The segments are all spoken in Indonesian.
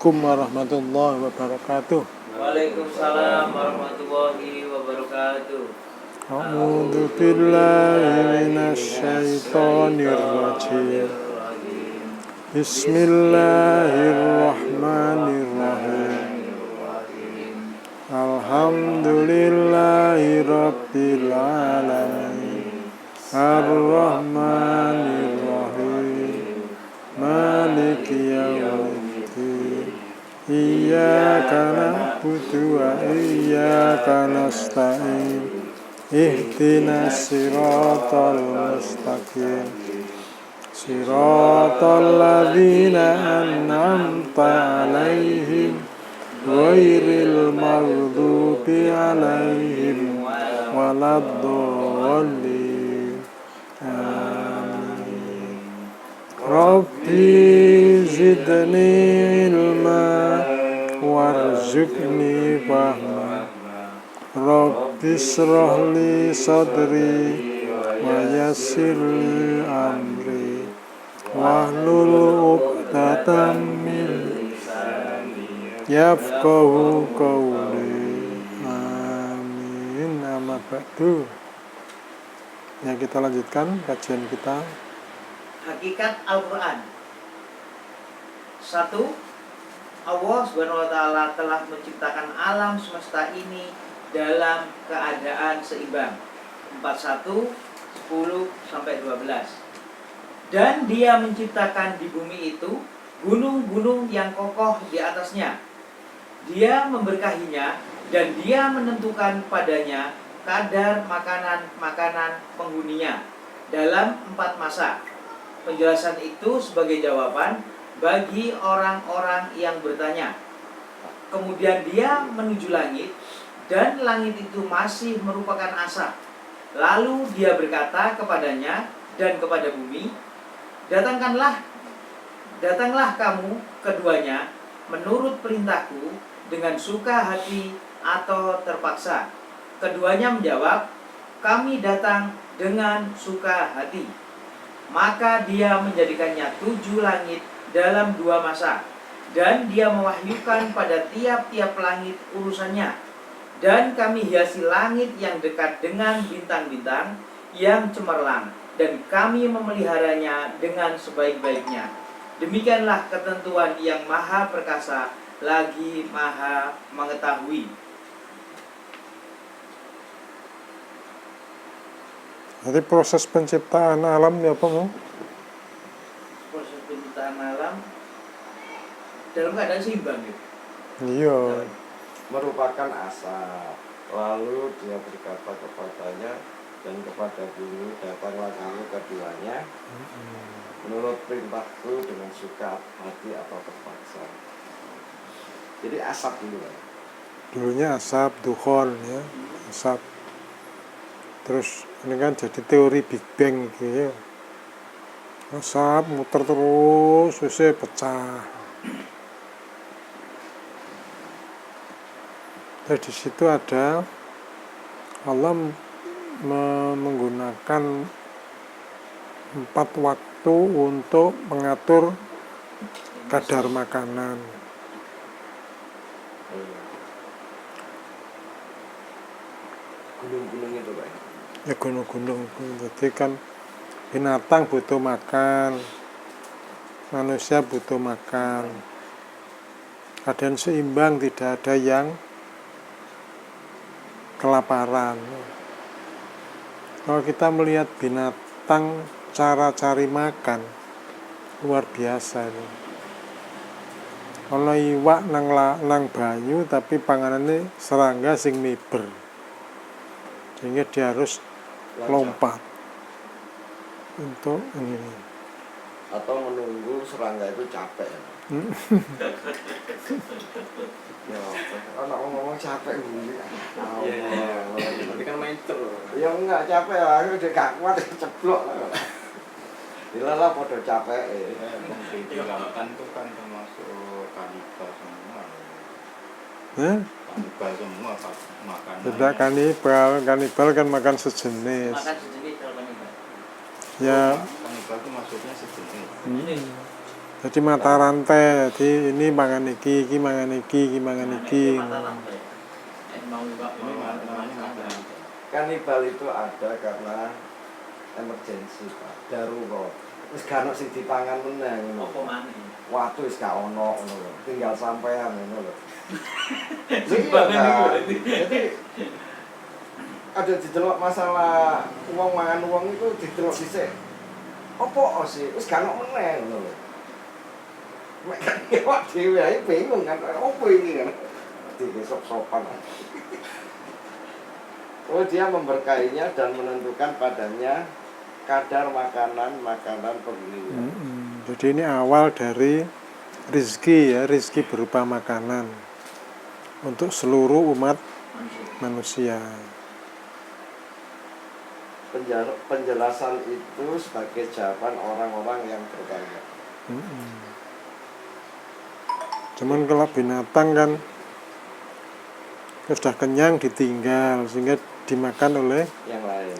Assalamualaikum warahmatullahi wabarakatuh. Waalaikumsalam warahmatullahi wabarakatuh. A'udzu billahi minasyaitonir rajim. Bismillahirrahmanirrahim. Alhamdulillahi rabbil alamin. Ar-Rahmanir Rahim. Maliki yaumiddin. Iyyaka na'budu wa iyyaka nasta'in. Ihdinas siratal mustaqim. Siratal ladzina an'amta 'alaihim ghairil maghdubi 'alaihim waladdallin. Amin. Rabbi zidni ilma warzuqni fahma. Rabbi shrah li sadri wa yassir li amri wahlul 'uqdatam min lisani yafqahu qawli. Amin. Amma ba'du. Ya, kita lanjutkan kajian kita. Hakikat Al-Quran. 1. Allah Subhanahu wa Ta'ala telah menciptakan alam semesta ini dalam keadaan seimbang. 41, 10 sampai 12. Dan Dia menciptakan di bumi itu gunung-gunung yang kokoh di atasnya. Dia memberkahinya dan Dia menentukan padanya kadar makanan-makanan penghuninya dalam 4 masa. Penjelasan itu sebagai jawaban bagi orang-orang yang bertanya. Kemudian Dia menuju langit, dan langit itu masih merupakan asap. Lalu Dia berkata kepadanya dan kepada bumi, Datanglah kamu keduanya menurut perintahku dengan suka hati atau terpaksa. Keduanya menjawab, Kami datang dengan suka hati. Maka Dia menjadikannya 7 langit dalam 2 masa, dan Dia mewahyukan pada tiap-tiap langit urusannya. Dan kami hiasi langit yang dekat dengan bintang-bintang yang cemerlang, dan kami memeliharanya dengan sebaik-baiknya. Demikianlah ketentuan yang maha perkasa lagi maha mengetahui. Jadi proses penciptaan alam ya apa mau? Proses penciptaan alam dalam keadaan seimbang gitu. Iya. Merupakan asap. Lalu Dia berkata kepadanya dan kepada bumi, datanglah kamu keduanya menurut perintahku dengan suka hati atau terpaksa. Jadi asap dulu kan? Dulunya asap, dukhon ya, asap. Terus ini kan jadi teori Big Bang gitu ya. Asap muter terus, selesai pecah. Dan di situ ada Allah menggunakan 4 waktu untuk mengatur kadar makanan. Gunung-gunung itu Pak. Ya gunung-gunung. Jadi kan binatang butuh makan, manusia butuh makan. Keadaan seimbang, tidak ada yang kelaparan. Kalau kita melihat binatang cara cari makan luar biasa ini. Kalau iwak nang banyu tapi panganannya serangga sing miber, sehingga dia harus lompat untuk ini. Atau menunggu serangga itu capek. Ya, kalau ngomong capek bunyi. Tapi kan main terus. Ya enggak capek lah, aku udah gak kuat ceblok lah. Dilalah pada capek. Dilakukan itu kan termasuk kanibal semua. Kanibal semua makanan. Tidak kanibal kan makan sejenis. Makan sejenis kalau kanibal. Ya. Kanibal itu maksudnya sejenis. Jadi mata rantai, jadi ini mangan iki mangan iki mangan iki. Mata rantai. Mau juga Ini namanya makanan. Kanibal itu ada karena emergensi, Pak. Darurat. Wis gak ono sing dipangan meneh ngono. apa maneh. Watu wis gak ono ngono lho. Tinggal sampean ngono lho. Sumpah, Iya, kan? Jadi ada didelok masalah uang mangan uang itu didelok dhisik. Apa sih? Wis gak ono meneh ngono lho. Mek awak dhewe ae bingung kan. Opo iki kan? Disop-sopan. Oh, dia memberkahinya dan menentukan padanya kadar makanan pembelian. Jadi ini awal dari rizki ya, rizki berupa makanan untuk seluruh umat manusia. Penjelasan itu sebagai jawaban orang-orang yang bertanya. Cuman kalau binatang kan sudah kenyang ditinggal sehingga dimakan oleh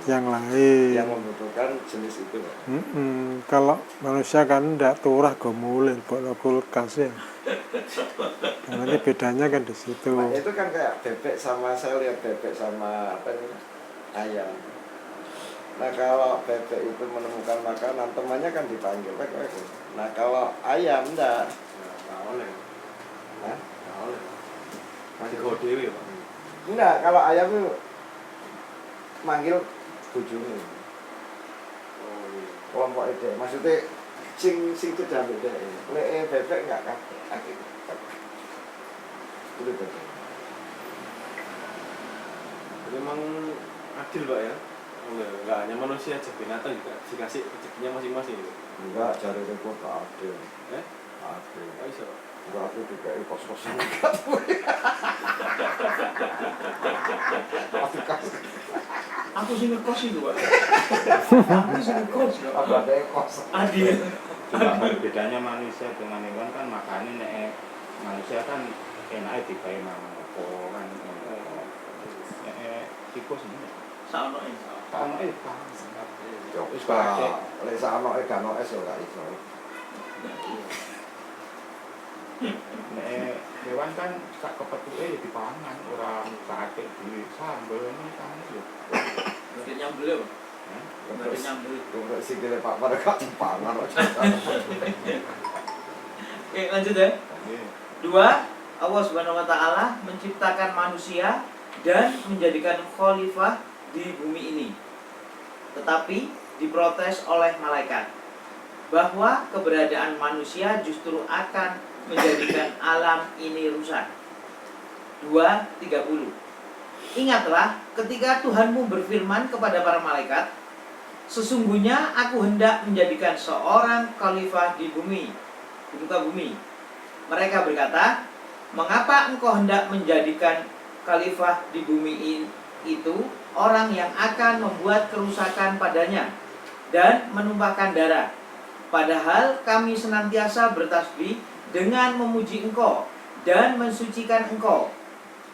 yang lain yang membutuhkan jenis itu. Kalau manusia kan tidak turah gomulin buat kulkas ya. Nah, nanti bedanya kan di situ. Nah, itu kan kayak bebek sama saya lihat bebek sama apa ini ayam. Nah kalau bebek itu menemukan makanan temannya kan dipanggil kan. Nah kalau ayam enggak. Nggak boleh. Hah? Nggak boleh. Masih kau dewi, Pak. Enggak, kalau ayam itu manggil bojone. Oh iya. Kelompok ide. Maksudnya sing cedhak beda. Lek bebek enggak kabeh. Itu bebek. Memang adil Pak ya. Enggak hanya manusia aja, binatang juga dikasih rezekinya masing-masing gitu. Enggak, jari repot adil. Adil. Enggak bisa. Enggak aku juga kos-kosan. Aku sing ngekos itu, Pak. Aku sing ngekos ya. Apa ada kos? Adil. Cuma bedanya manusia dengan hewan kan makannya nek manusia kan enaknya dipakai mangan apa kan. Tikus ini. Saono ini. Kan Wis Pak, lek sakno gak ono es yo gak iso. Nek hewan kan sak kepetuke ya dipangan, ora sakake di sambel ini kan yo. Berarti nyambel ya, Pak. Berarti nyambel. Untuk sikile Pak pada gak pangan aja. Oke, lanjut ya. Nggih. 2. Allah Subhanahu wa taala menciptakan manusia dan menjadikan khalifah di bumi ini. Tetapi diprotes oleh malaikat bahwa keberadaan manusia justru akan menjadikan alam ini rusak. 2:30. Ingatlah ketika Tuhanmu berfirman kepada para malaikat, sesungguhnya aku hendak menjadikan seorang khalifah di bumi, di muka bumi. Mereka berkata, mengapa engkau hendak menjadikan khalifah di bumi itu orang yang akan membuat kerusakan padanya dan menumpahkan darah? Padahal kami senantiasa bertasbih dengan memuji engkau dan mensucikan engkau.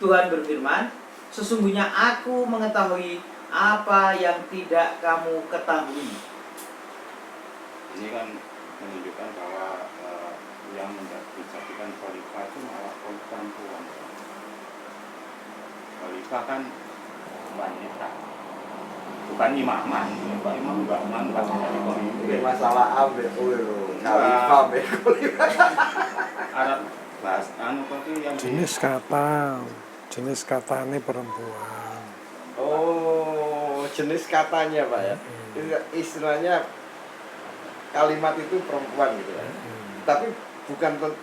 Tuhan berfirman, sesungguhnya aku mengetahui apa yang tidak kamu ketahui. Ini kan menunjukkan bahwa yang dijadikan khalifah itu malah kaum perempuan. Khalifah kan wanita, bukan imaman. Imam enggak mantap jadi pemimpin. Ini masalah ambil lho. Khalifah ambil. Arab bahas kok itu yang jenis kata ini perempuan. Oh, jenis katanya Pak ya. Istilahnya kalimat itu perempuan gitu ya. Tapi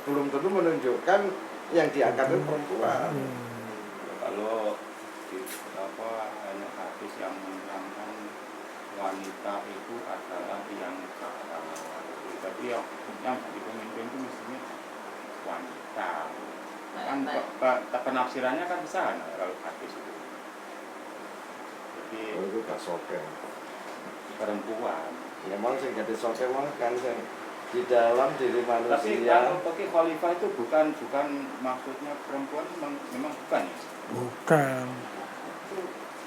belum tentu menunjukkan yang diangkat itu perempuan. kalau di banyak hadis yang menerangkan wanita itu adalah yang sahara. Tapi yang jadi pemimpin itu mestinya wanita. Kan penafsirannya kan ke sana kalau hadis itu. Jadi Itu gak soke. perempuan. Memang sing jadi soke mah kan sing di dalam diri Tapi manusia. kalau pakai khalifah itu bukan maksudnya perempuan memang bukan ya. Bukan. Itu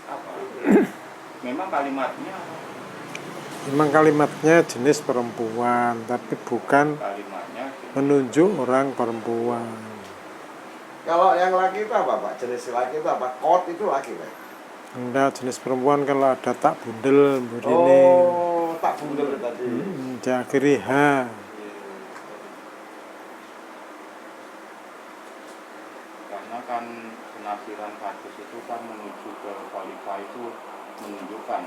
apa? Memang kalimatnya Memang kalimatnya jenis perempuan, tapi bukan kalimatnya menunjuk orang perempuan. Kalau yang laki itu apa Pak? Jenis laki itu apa? Kot itu laki Pak? Enggak, jenis perempuan kalau ada tak bundel begini, Oh, tak bundel tadi. diakhiri H. Karena kan penafsiran hadis itu kan menuju ke khalifah itu menunjukkan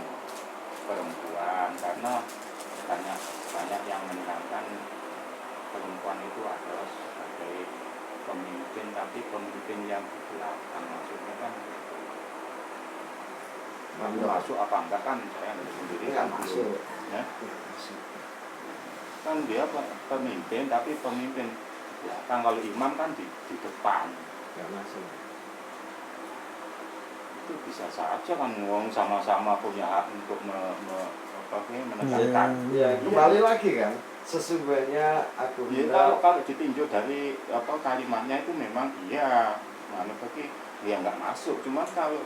perempuan, karena banyak yang menerangkan perempuan itu adalah sebagai pemimpin, tapi pemimpin yang di belakang, maksudnya kan masuk apa enggak kan saya sendiri kan masuk. Ya? Kan dia pemimpin, tapi pemimpin di belakang, kalau imam kan di depan. Nggak masuk. Itu bisa saja kan ngomong sama-sama punya hak untuk menekankan. Ya, kembali lagi kan, sesungguhnya aku Ya, kalau ditinjau dari kalimatnya itu memang iya, ya nggak masuk. Cuman kalau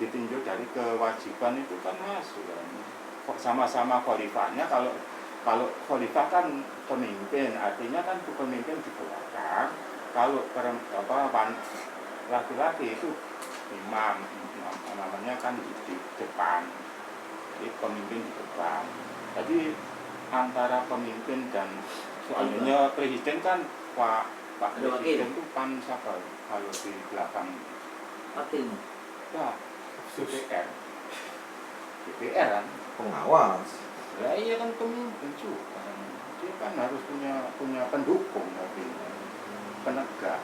ditinjau dari kewajiban itu kan masuk kan. Sama-sama khalifahnya, kalau khalifah kan pemimpin, artinya kan itu pemimpin di belakang. Kalau laki-laki itu imam, namanya kan di depan. Jadi pemimpin di depan. Jadi antara pemimpin dan soalnya presiden kan Pak Presiden itu kan siapa kalau di belakang? Wakil. Ya, DPR kan. pengawas. Ya iya kan pemimpin juga. Dia kan harus punya pendukung, tapi penegak.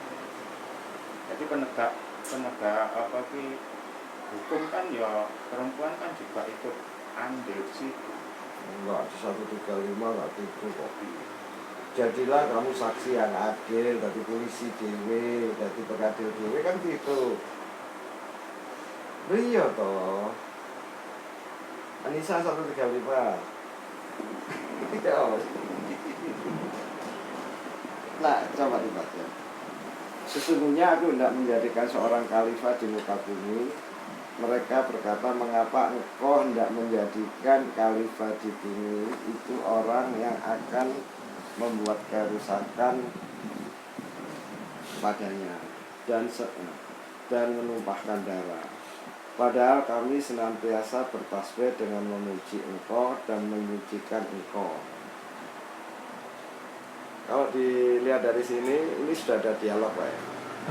Jadi penegak hukum kan ya perempuan kan juga ikut andil di situ. Enggak, di 135 enggak gitu kok. Jadilah kamu saksi yang adil, dari polisi dewe, dari pengadil dewe kan gitu. Iya toh. Anissa 135. Tidak. Nah, coba dibaca. Sesungguhnya aku tidak menjadikan seorang khalifah di muka bumi. Mereka berkata, mengapa engkau hendak menjadikan khalifah di bumi itu orang yang akan membuat kerusakan padanya dan menumpahkan darah. Padahal kami senantiasa bertasbih dengan memuji engkau dan menyucikan engkau. Kalau dilihat dari sini, ini sudah ada dialog Pak ya,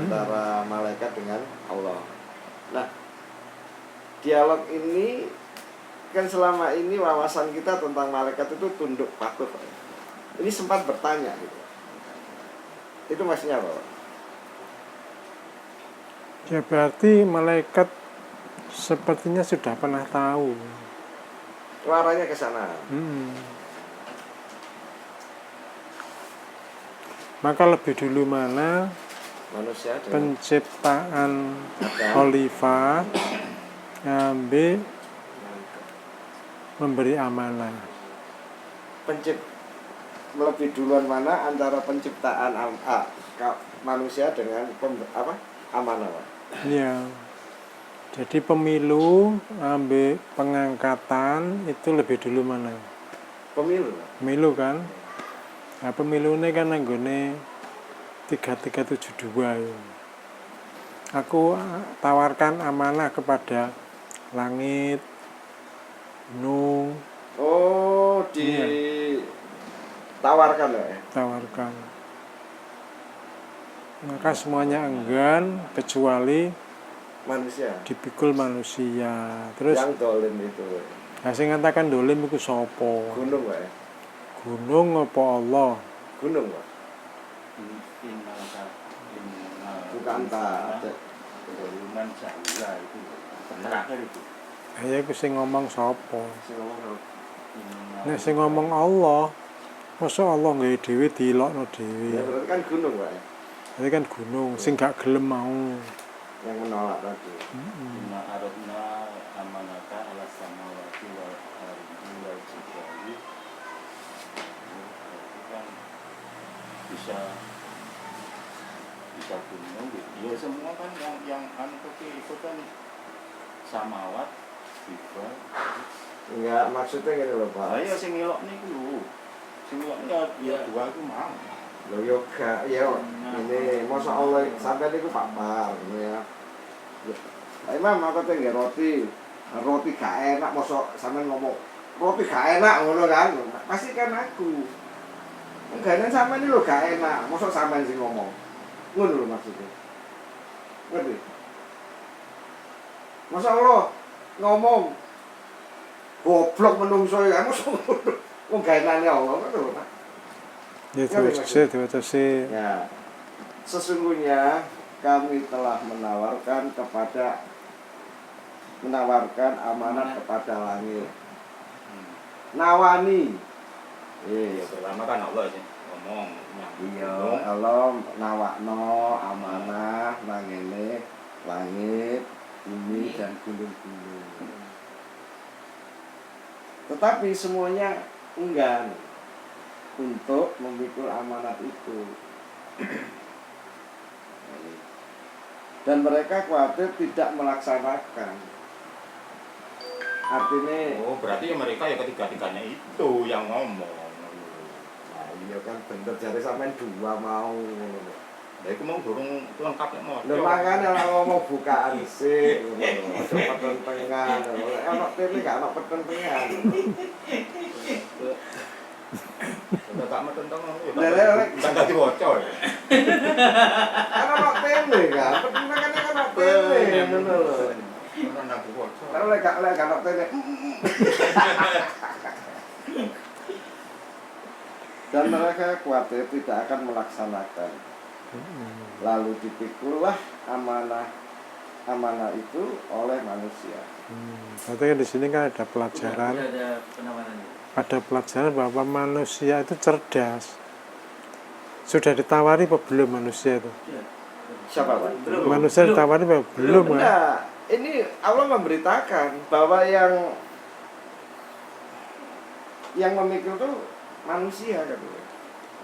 antara malaikat dengan Allah. Nah, dialog ini kan selama ini wawasan kita tentang malaikat itu tunduk patuh Pak. Ini sempat bertanya gitu. Itu maksudnya apa Pak? Ya berarti malaikat sepertinya sudah pernah tahu. Arahnya ke sana. Maka lebih dulu mana Manusia dengan penciptaan khalifah, ngambil memberi amanah. lebih duluan mana antara penciptaan manusia dengan amanah Pak? Ya. Jadi pemilu ambil pengangkatan itu lebih dulu mana? Pemilu. Pemilu kan? Nah, pemilu ini kan anggone 3372 ya. Aku tawarkan amanah kepada langit, gunung. Oh, ditawarkan ya? Tawarkan. Maka semuanya enggan kecuali Manusia. dipikul manusia. Terus Yang dolim itu. sing ngatakan dolim iku sapa? Gunung Pak ya? Gunung apa Allah? Gunung Pak. Bukan tak. Doluman jahila itu terakhir itu. Ya iku sing ngomong sapa? Sing ngomong Nek sing ngomong Allah, masa Allah nggawe dhewe dilokno ya dhewe. berarti kan gunung Pak ya? Jadi kan gunung sing gak gelem mau. Yang menolak tadi. Inna aradna amanata ala samawati wal ardi wal jibali. Itu kan bisa gunung gitu. Ya semua kan yang itu kan samawat jibal. Enggak, maksudnya gini loh Pak. Lah ya sing ngelok niku lho. Sing ngelok ya dua iku mau. Lho yoga ya ini masa Allah sampai niku papar ngono ya. Pak Imam apa teh nggih roti. Roti gak enak masa sampean ngomong roti gak enak ngono kan. Pasti kan aku. Enggak sampean iki lho gak enak, masa sampean sing ngomong. Ngono lho maksudnya. Ngerti? Masa Allah ngomong goblok menungso ya masa ngono. Wong gak enake Allah ngono lho, Pak. Ya diwaca sih. Ya, sesungguhnya kami telah menawarkan amanat kepada langit. Nawani. Ya pertama kan Allah sih ngomong. Iya, Allah nawakno amanah nang ngene langit, bumi dan gunung-gunung. Tetapi semuanya enggan untuk memikul amanat itu. Dan mereka khawatir tidak melaksanakan. Artinya Oh, berarti mereka ya ketiga-tiganya itu yang ngomong. nah iya kan bener jare sampean dua mau. Lah iku mau durung lengkap nek mau. Lho makane ora ngomong bukaan sik ngono. Aja petentengan. Ono tene gak ono petentengan. Udah gak metenteng ngono Lha, ya. lha, Kan dadi waca. Kan ono tene kan. Petentengan kan ono tene ngono lho. Kan dadi waca. Kalau lek gak ono tene. Dan mereka khawatir tidak akan melaksanakan. Lalu dipikullah amanah itu oleh manusia. Berarti kan di sini kan ada pelajaran. Ada penawarannya. Ada pelajaran bahwa manusia itu cerdas. Sudah ditawari apa belum manusia itu? Siapa Pak? Manusia ditawari apa belum kan? Nah, ini Allah memberitakan bahwa yang memikul itu manusia kan.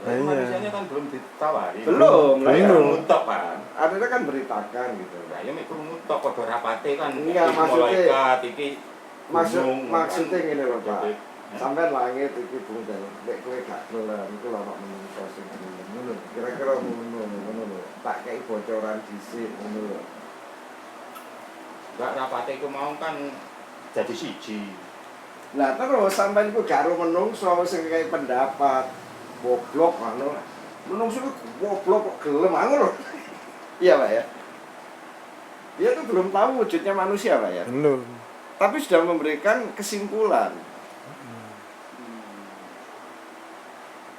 Nah, iya. Manusianya kan belum ditawari. Belum, lah ya. Belum. Ngutok kan. Ada kan beritakan gitu. Lah ya mikul ngutok padha rapate kan. Enggak, Iki maksudnya- malaikat iki Maksudnya gini loh Pak. Jadi, Sampai langit iki bungkel. Nek kowe gak gelem iku lho ono menungso sing ngono. Kira-kira ngono lho. Tak kei bocoran dhisik ngono lho. gak rapate iku mau kan jadi siji. Nah terus sampai iku gak ro menungso sing kei pendapat goblok ngono. Menungso iku goblok kok gelem ngono lho. Iya Pak ya. Dia tuh belum tahu wujudnya manusia Pak ya. Belum. Tapi sudah memberikan kesimpulan.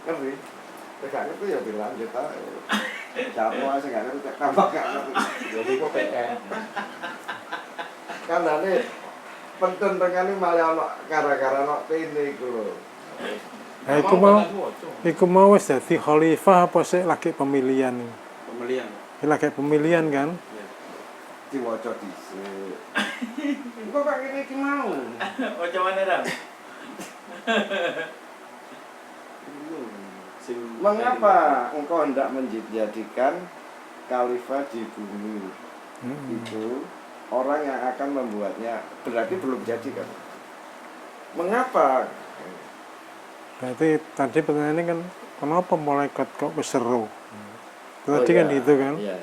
Ngerti? Gak ngerti ya dilanjut aja. Jatuh aja gak ngerti, tambah gak ngerti. Jadi kok PN. Kan ini pententengan ini malah ono gara-gara ono ini iku lho. Nah, iku mau wis dadi khalifah apa sih lagi pemilihan? Pembelian. Ini lagi pemilihan kan? Ya. Diwaca dhisik. Kok kok ngene iki mau? Macam mana Ram? Mengapa engkau hendak menjadikan khalifah di bumi? Itu orang yang akan membuatnya berarti belum jadi kan? Mengapa? Berarti tadi pertanyaannya kan kenapa malaikat kok seru? Tadi kan iya. gitu kan? Iya.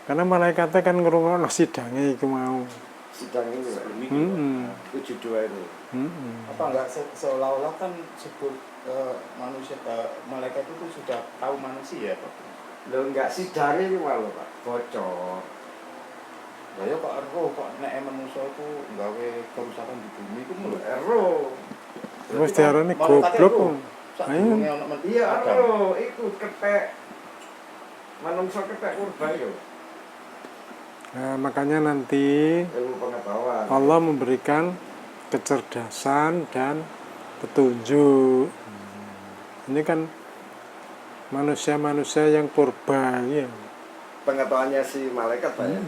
Karena malaikatnya kan ngrungokno sidangnya iku mau. Sidang ini Pak. Heeh. 72 ini. Heeh. Apa enggak seolah-olah kan sebut manusia malaikat itu sudah tahu manusia Pak. Lho enggak sidang ini malu Pak, bocor. Lah ya kok ero kok nek manusia itu nggawe kerusakan di bumi iku mulu. Ero. Terus diarani goblok. Ayo. Iya ero, iku ketek. Manungsa ketek kurban yo. Nah, makanya nanti Ilmu pengetahuan. Allah memberikan kecerdasan dan petunjuk. Ini kan manusia-manusia yang purba ya. Pengetahuannya si malaikat Pak ya.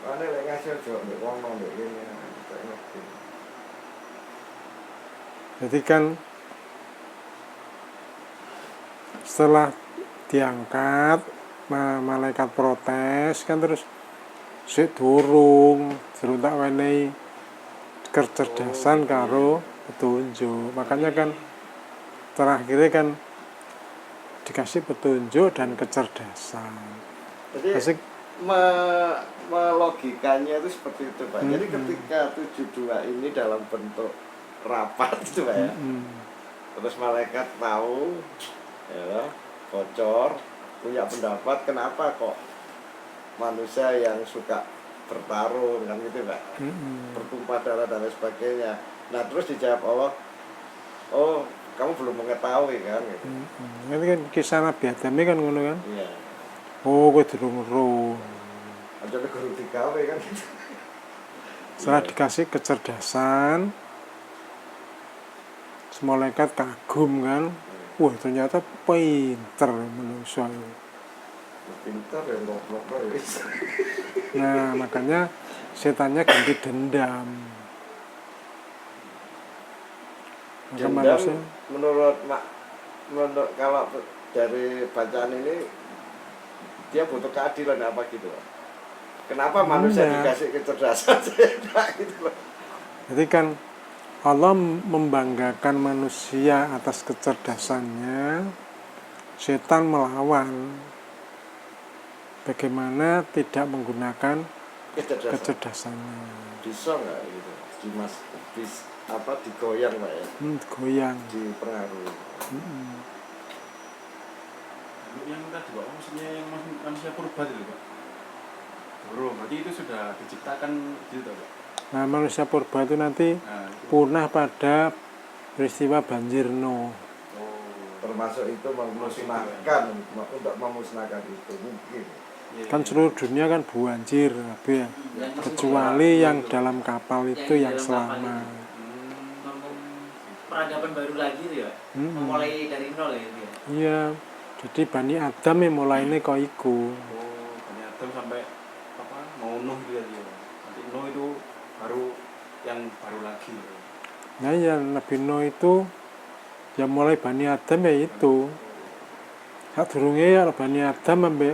Mana lek ngasih aja mbek wong nang mbek kene. Tak ngerti. Jadi kan setelah diangkat malaikat protes kan terus sik durung tak wenehi kecerdasan karo petunjuk. Makanya kan terakhirnya kan dikasih petunjuk dan kecerdasan. Jadi Asik. melogikanya itu seperti itu Pak. Jadi ketika 72 ini dalam bentuk rapat itu Pak ya. Terus malaikat tahu, ya, bocor, punya pendapat kenapa kok manusia yang suka bertarung kan gitu Pak, bertumpah darah dan lain sebagainya. Nah terus dijawab Allah, oh kamu belum mengetahui kan gitu. Ini kan kisah Nabi Adam ini kan ngono kan. Iya. Oh, kowe durung ero. Aja guru digawe kan gitu. Setelah dikasih kecerdasan, malaikat kagum kan. Wah, ternyata pinter manusia. Pintar ya ngobrol ya. Nah, makanya setannya ganti dendam. Maka Dendam manusia menurut kalau dari bacaan ini dia butuh keadilan apa gitu Pak? Kenapa manusia dikasih kecerdasan gitu Pak? Jadi kan Allah membanggakan manusia atas kecerdasannya, setan melawan. Bagaimana tidak menggunakan kecerdasannya? Bisa nggak gitu? Digoyang Pak ya? Goyang. Dipengaruhi. Yang tadi Pak, maksudnya yang manusia purba itu Pak. Bro, berarti itu sudah diciptakan gitu Pak. Nah, manusia purba itu nanti punah pada peristiwa banjir Nuh. Termasuk itu memusnahkan, untuk memusnahkan itu mungkin. Kan seluruh dunia kan banjir, ya. Kecuali yang dalam kapal itu yang selamat. Peradaban baru lagi tuh ya, memulai dari nol ya itu ya. Iya, jadi Bani Adam yang mulainya kok iku. Oh, Bani Adam sampai apa mau Nuh gitu ya. Nanti Nuh itu baru yang baru lagi. Nah ya Nabi Nuh itu yang mulai Bani Adam ya itu. Saat durungnya ya Bani Adam sampai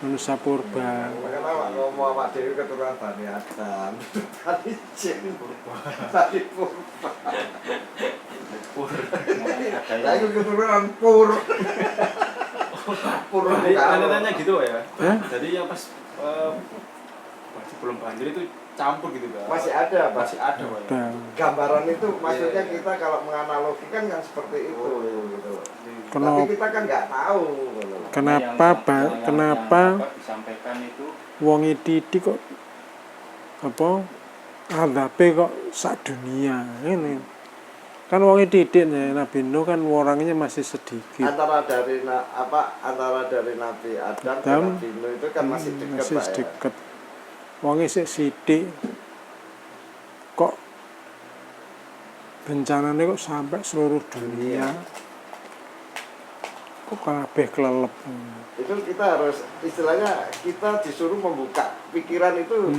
manusia purba. Kenapa ngomong Pak Dewi keturunan Bani Adam? Tadi jin purba. Tadi purba. Nah itu keturunan pur. Pur. Tanya gitu ya. Jadi yang pas sebelum banjir itu campur gitu Pak. Masih ada Pak. Masih ada Pak. Ya? Gambaran itu maksudnya kita kalau menganalogikan kan seperti itu gitu. Kenapa? Tapi kita kan nggak tahu. Kenapa disampaikan itu wong didik kok apa azabe kok sak dunia ini kan wong didik ya Nabi Nuh kan orangnya masih sedikit Antara dari Nabi Adam ke Nabi Nuh itu kan masih dekat masih Pak ya. dekat wongnya sik sithik kok bencananya kok sampai seluruh dunia kok kabeh kelelep. Itu kita harus istilahnya kita disuruh membuka pikiran itu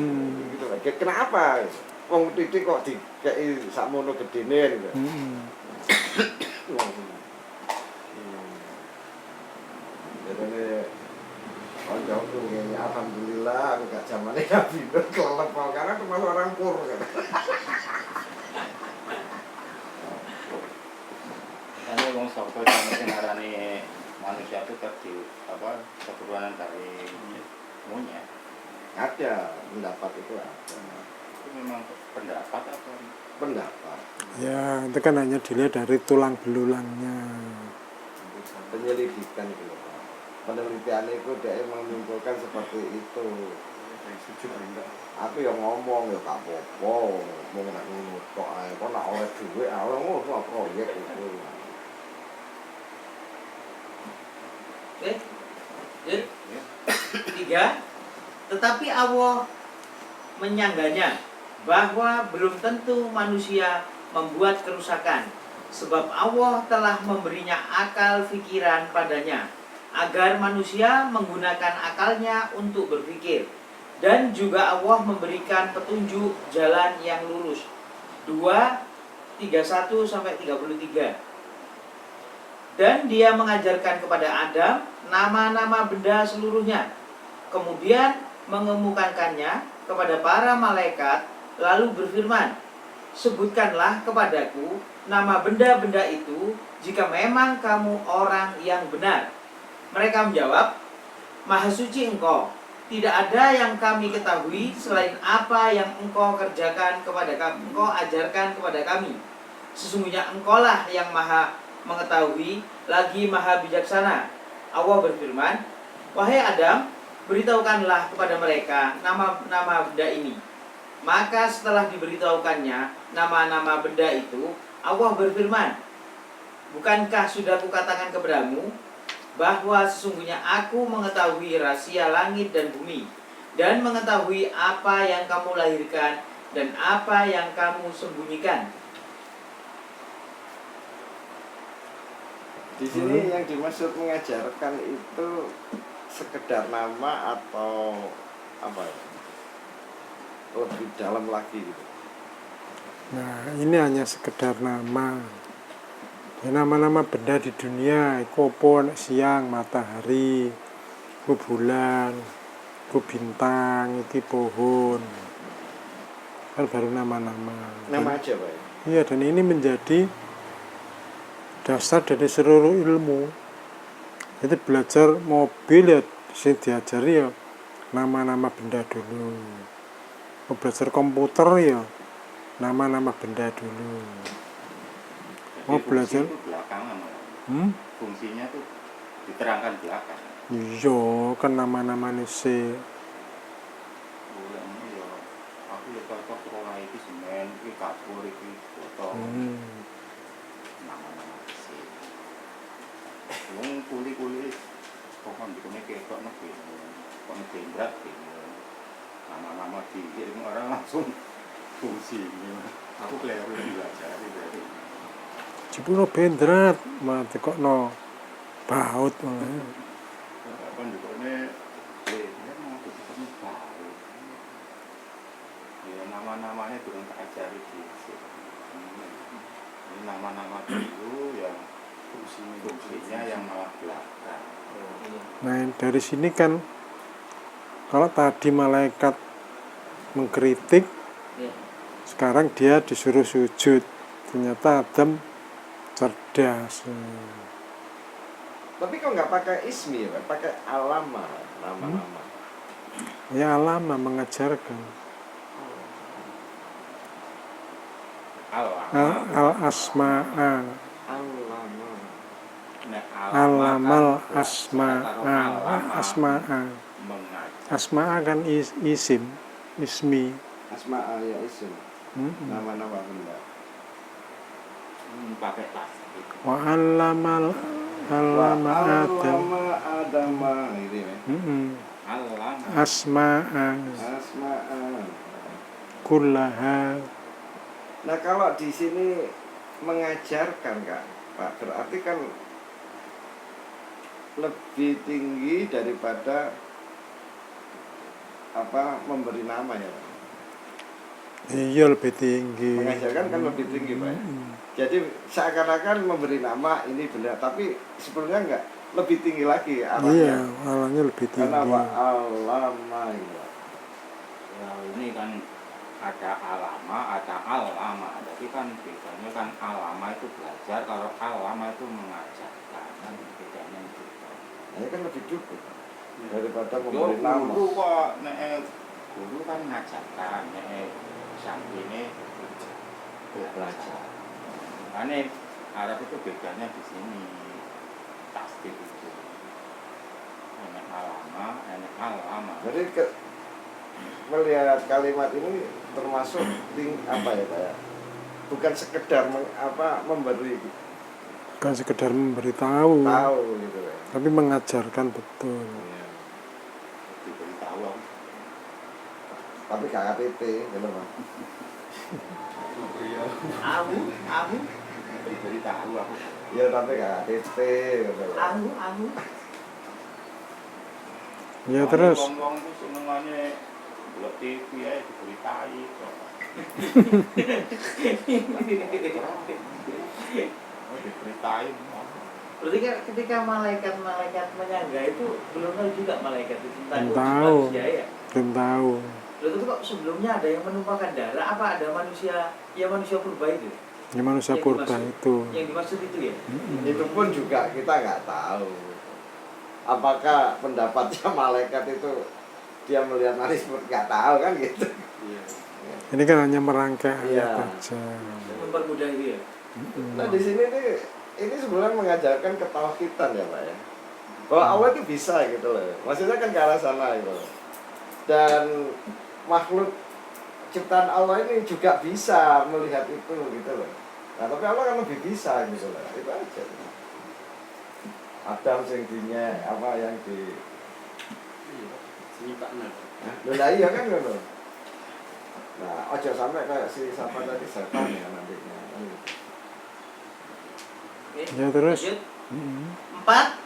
gitu lah. Kenapa wong titik kok dikei sakmono gedene gitu. Jadi kancaku ngene alhamdulillah aku gak zamane Nabi Nuh kelelep karena termasuk orang pur kan. karena wong sapa sing ngarani manusia itu keturunan dari monyet. Ada pendapat itu ada. Itu memang pendapat atau Pendapat. Ya itu kan hanya dilihat dari tulang belulangnya. Penyelidikan gitu Pak. Penelitian itu dia menyimpulkan seperti itu. Aku yang ngomong ya gak apa-apa, mau nak ngomong kok ae, kok nak oleh duit, oleh ngono proyek itu. Oke. 3. Tetapi Allah menyanggahnya bahwa belum tentu manusia membuat kerusakan, sebab Allah telah memberinya akal pikiran padanya, agar manusia menggunakan akalnya untuk berpikir. Dan juga Allah memberikan petunjuk jalan yang lurus. 2:31-33. Dan dia mengajarkan kepada Adam nama-nama benda seluruhnya. Kemudian mengemukakannya kepada para malaikat, lalu berfirman, sebutkanlah kepadaku nama benda-benda itu jika memang kamu orang yang benar. Mereka menjawab, Maha suci Engkau, tidak ada yang kami ketahui selain apa yang Engkau kerjakan kepada kami, Engkau ajarkan kepada kami. Sesungguhnya Engkaulah yang Maha mengetahui, lagi Maha bijaksana. Allah berfirman, wahai Adam, beritahukanlah kepada mereka nama-nama benda ini. Maka setelah diberitahukannya nama-nama benda itu, Allah berfirman, bukankah sudah kukatakan kepadamu bahwa sesungguhnya aku mengetahui rahasia langit dan bumi, dan mengetahui apa yang kamu lahirkan dan apa yang kamu sembunyikan. Di sini yang dimaksud mengajarkan itu sekedar nama atau apa ya? Lebih dalam lagi gitu. Nah, ini hanya sekedar nama. Ya, nama-nama benda di dunia, iku apa, siang, matahari, iku bulan, iku bintang, iki pohon. Kan baru nama-nama. Nama aja Pak. Iya, dan ini menjadi dasar dari seluruh ilmu. Jadi belajar mobil ya, sing diajari ya nama-nama benda dulu. Mau belajar komputer ya nama-nama benda dulu. Jadi Mau belajar fungsi itu belakangan malah. Fungsinya tuh diterangkan belakang. iya kan nama-nama sih. Bulan ini ya aku ya cocok sekolah iki semen, iki kapur, iki botol. Nama-nama sih. Wong kuli-kuli kok dikene ketok nek kok gendrak nama-nama dikirim orang langsung fungsi. Aku keliru belajar berarti. Jebul bendrat mati kok no baut malah. Kan dikene dia mau ketemu baru. Ya nama-namanya durung tak ajari dhisik. Ini nama-nama dulu yang fungsinya yang malah belakang. Nah, dari sini kan kalau tadi malaikat mengkritik, Ya. sekarang dia disuruh sujud. Ternyata Adam cerdas. Tapi kok nggak pakai ismi ya Pak? Pakai alama, nama-nama. Ya alama mengajarkan. Al-asma'a. Alama. Nek Alamal kan asma'a. Asma'a. mengajar. Asma'a kan isim, ismi. Asma ya isim. Nama-nama benda. Pakai tasbih. Wa allama Adam. Alama adama ini ya. Alam Asma'a Asma'a. kullaha. Nah kalau di sini mengajarkan Kak, Pak, berarti kan lebih tinggi daripada apa memberi nama ya Pak. Iya lebih tinggi. Mengajarkan kan lebih tinggi Pak. Jadi seakan-akan memberi nama ini benar, tapi sebelumnya enggak lebih tinggi lagi Iya, arahnya. arahnya lebih tinggi. Karena apa? Alama ini Pak. ya ini kan ada alama, ada alama. Jadi kan bedanya kan alama itu belajar, kalau alama itu mengajarkan. Kan bedanya itu. Ini kan lebih cukup daripada memberi nama. Guru kok nek guru kan ngajarkan, nek sampine belajar. Makanya Arab itu bedanya di sini tasbih itu. Enak alama, enak alama. Jadi melihat kalimat ini termasuk apa ya Pak ya? Bukan sekedar memberi Bukan sekedar memberitahu, tahu gitu ya. tapi mengajarkan betul. Iya. Diberitahu aku. Tapi gak KTP gitu Pak. Ahu, Diberitahu aku. Iya tapi gak KTP gitu Pak. ahu. Ya terus Wong-wong itu senengane delok TV ae diberitai. Diberitai. Berarti kan ketika malaikat menyangga itu belum tahu juga malaikat itu tentang Belum tahu. manusia ya. belum tahu. Lalu itu kok sebelumnya ada yang menumpahkan darah, apa ada manusia, ya manusia purba itu? Ini manusia Yang purba dimaksud. itu. Yang dimaksud itu ya. Itu pun juga kita nggak tahu apakah pendapatnya malaikat itu dia melihat manusia seperti, nggak tahu kan gitu. Iya. Ini kan hanya merangkai Iya. ayat aja. Mempermudah itu ya. Nah di sini nih ini sebenarnya mengajarkan ketauhidan ya Pak ya, bahwa Allah itu bisa gitu loh, maksudnya kan ke arah sana gitu loh. Dan makhluk ciptaan Allah ini juga bisa melihat itu gitu loh. Nah tapi Allah kan lebih bisa gitu loh, itu aja. Adam sing dinya apa yang di Iya. Senyipaknya. Nah iya kan gitu. Nah ojo sampai kayak si siapa tadi setan ya nantinya kan gitu. Oke. Ya, terus? Lanjut. Mm-mm. 4.